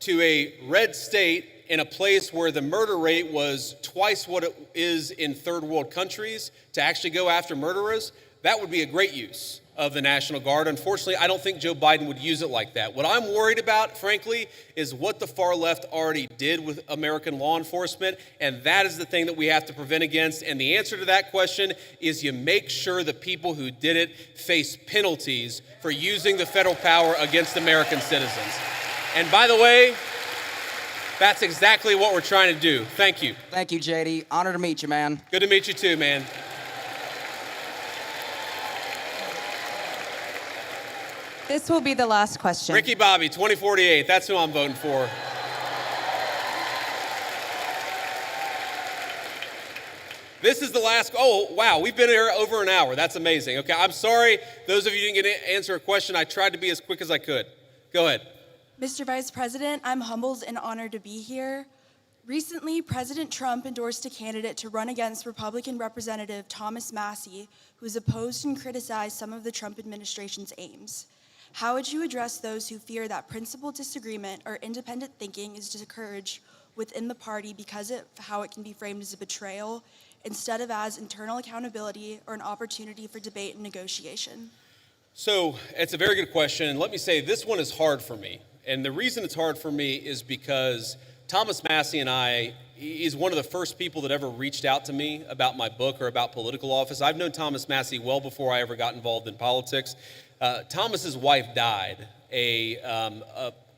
to a red state in a place where the murder rate was twice what it is in third world countries to actually go after murderers, that would be a great use of the National Guard. Unfortunately, I don't think Joe Biden would use it like that. What I'm worried about, frankly, is what the far left already did with American law enforcement, and that is the thing that we have to prevent against. And the answer to that question is you make sure the people who did it face penalties for using the federal power against American citizens. And by the way, That's exactly what we're trying to do. Thank you. Thank you, JD. Honor to meet you, man. Good to meet you too, man. This will be the last question. Ricky Bobby, 2048. That's who I'm voting for. This is the last, oh, wow, we've been here over an hour. That's amazing. Okay, I'm sorry, those of you who didn't get to answer a question. I tried to be as quick as I could. Go ahead. Mr. Vice President, I'm humbled and honored to be here. Recently, President Trump endorsed a candidate to run against Republican Representative Thomas Massie, who has opposed and criticized some of the Trump administration's aims. How would you address those who fear that principled disagreement or independent thinking is discouraged within the party because of how it can be framed as a betrayal instead of as internal accountability or an opportunity for debate and negotiation? So it's a very good question. And let me say, this one is hard for me. And the reason it's hard for me is because Thomas Massie and he's one of the first people that ever reached out to me about my book or about political office. I've known Thomas Massie well before I ever got involved in politics. Thomas's wife died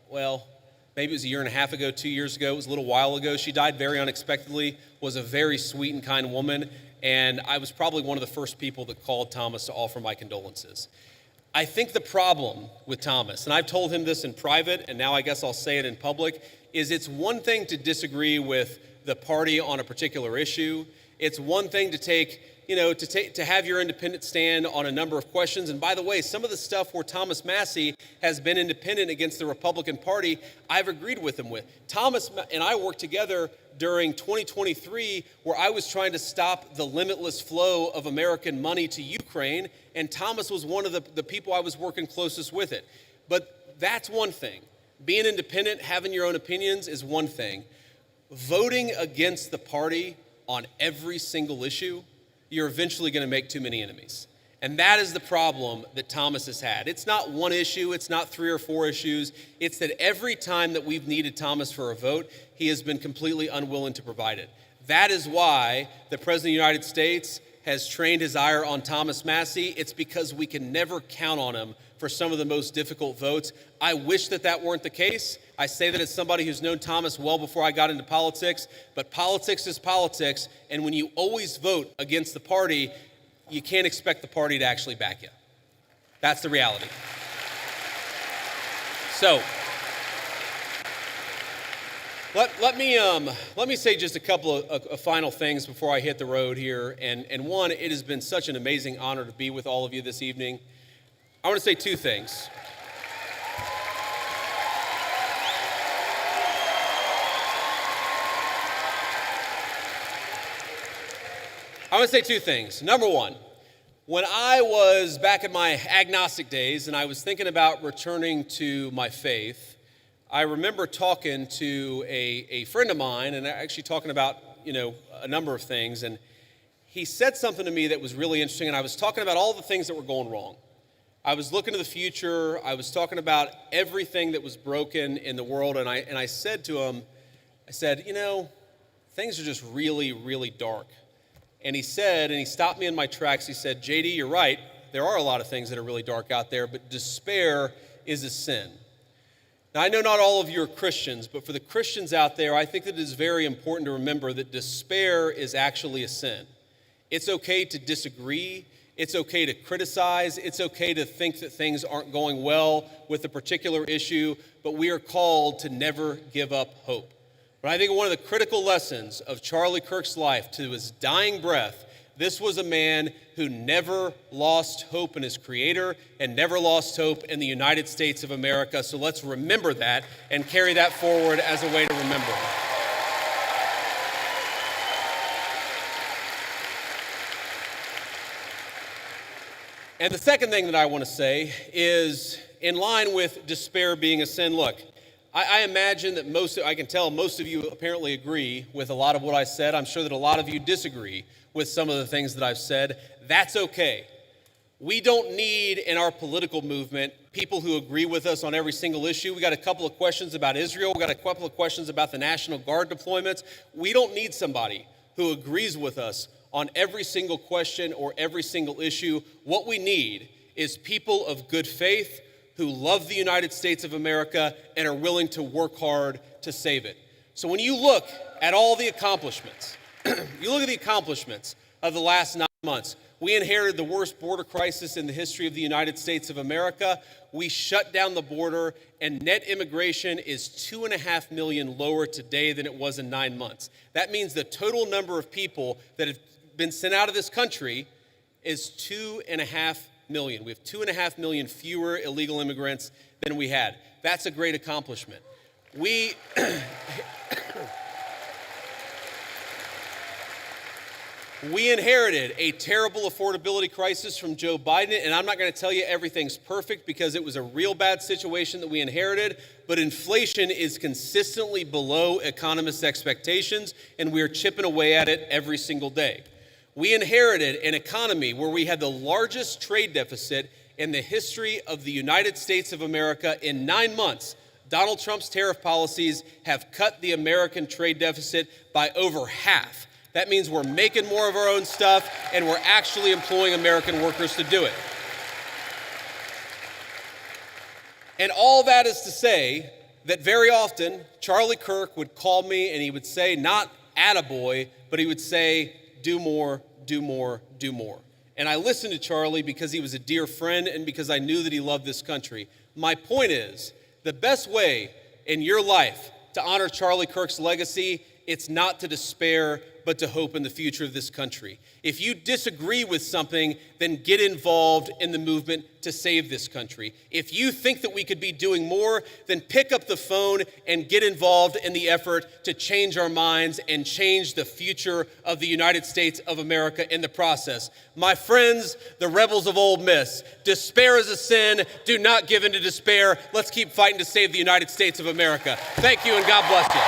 well, maybe it was a year and a half ago, 2 years ago. It was a little while ago. She died very unexpectedly, was a very sweet and kind woman, and I was probably one of the first people that called Thomas to offer my condolences. I think the problem with Thomas, and I've told him this in private, and now I guess I'll say it in public, is it's one thing to disagree with the party on a particular issue. It's one thing to to have your independent stand on a number of questions. And by the way, some of the stuff where Thomas Massie has been independent against the Republican Party, I've agreed with him with. Thomas and I worked together during 2023 where I was trying to stop the limitless flow of American money to Ukraine, and Thomas was one of the people I was working closest with it. But that's one thing. Being independent, having your own opinions is one thing. Voting against the party on every single issue, you're eventually going to make too many enemies. And that is the problem that Thomas has had. It's not one issue, it's not 3 or 4 issues. It's that every time that we've needed Thomas for a vote, he has been completely unwilling to provide it. That is why the President of the United States has trained his ire on Thomas Massie. It's because we can never count on him for some of the most difficult votes. I wish that weren't the case. I say that as somebody who's known Thomas well before I got into politics, but politics is politics, and when you always vote against the party, you can't expect the party to actually back you. That's the reality. So, let me say just a couple of final things before I hit the road here. And one, it has been such an amazing honor to be with all of you this evening. I want to say 2 things. I want to say 2 things. Number one, when I was back in my agnostic days and I was thinking about returning to my faith, I remember talking to a friend of mine and actually talking about, a number of things. And he said something to me that was really interesting. And I was talking about all the things that were going wrong. I was looking to the future. I was talking about everything that was broken in the world. And I said to him, things are just really, really dark. And he stopped me in my tracks. He said, JD, you're right. There are a lot of things that are really dark out there, but despair is a sin. Now, I know not all of you are Christians, but for the Christians out there, I think that it is very important to remember that despair is actually a sin. It's okay to disagree. It's okay to criticize. It's okay to think that things aren't going well with a particular issue, but we are called to never give up hope. But I think one of the critical lessons of Charlie Kirk's life to his dying breath, this was a man who never lost hope in his Creator and never lost hope in the United States of America. So let's remember that and carry that forward as a way to remember. And the second thing that I want to say is, in line with despair being a sin, look, I imagine that I can tell most of you apparently agree with a lot of what I said. I'm sure that a lot of you disagree with some of the things that I've said. That's okay. We don't need in our political movement people who agree with us on every single issue. We got a couple of questions about Israel. We got a couple of questions about the National Guard deployments. We don't need somebody who agrees with us on every single question or every single issue. What we need is people of good faith who love the United States of America and are willing to work hard to save it. So when you look at all the accomplishments, you look at the accomplishments of the last 9 months. We inherited the worst border crisis in the history of the United States of America. We shut down the border, and net immigration is 2.5 million lower today than it was in 9 months. That means the total number of people that have been sent out of this country is 2.5 million. We have 2.5 million fewer illegal immigrants than we had. That's a great accomplishment. We inherited a terrible affordability crisis from Joe Biden, and I'm not going to tell you everything's perfect because it was a real bad situation that we inherited, but inflation is consistently below economists' expectations, and we are chipping away at it every single day. We inherited an economy where we had the largest trade deficit in the history of the United States of America. In 9 months, Donald Trump's tariff policies have cut the American trade deficit by over half. That means we're making more of our own stuff, and we're actually employing American workers to do it. And all that is to say that very often, Charlie Kirk would call me and he would say, not attaboy, but he would say, do more, do more, do more. And I listened to Charlie because he was a dear friend and because I knew that he loved this country. My point is, the best way in your life to honor Charlie Kirk's legacy, it's not to despair, but to hope in the future of this country. If you disagree with something, then get involved in the movement to save this country. If you think that we could be doing more, then pick up the phone and get involved in the effort to change our minds and change the future of the United States of America in the process. My friends, the rebels of Ole Miss, despair is a sin. Do not give in to despair. Let's keep fighting to save the United States of America. Thank you and God bless you.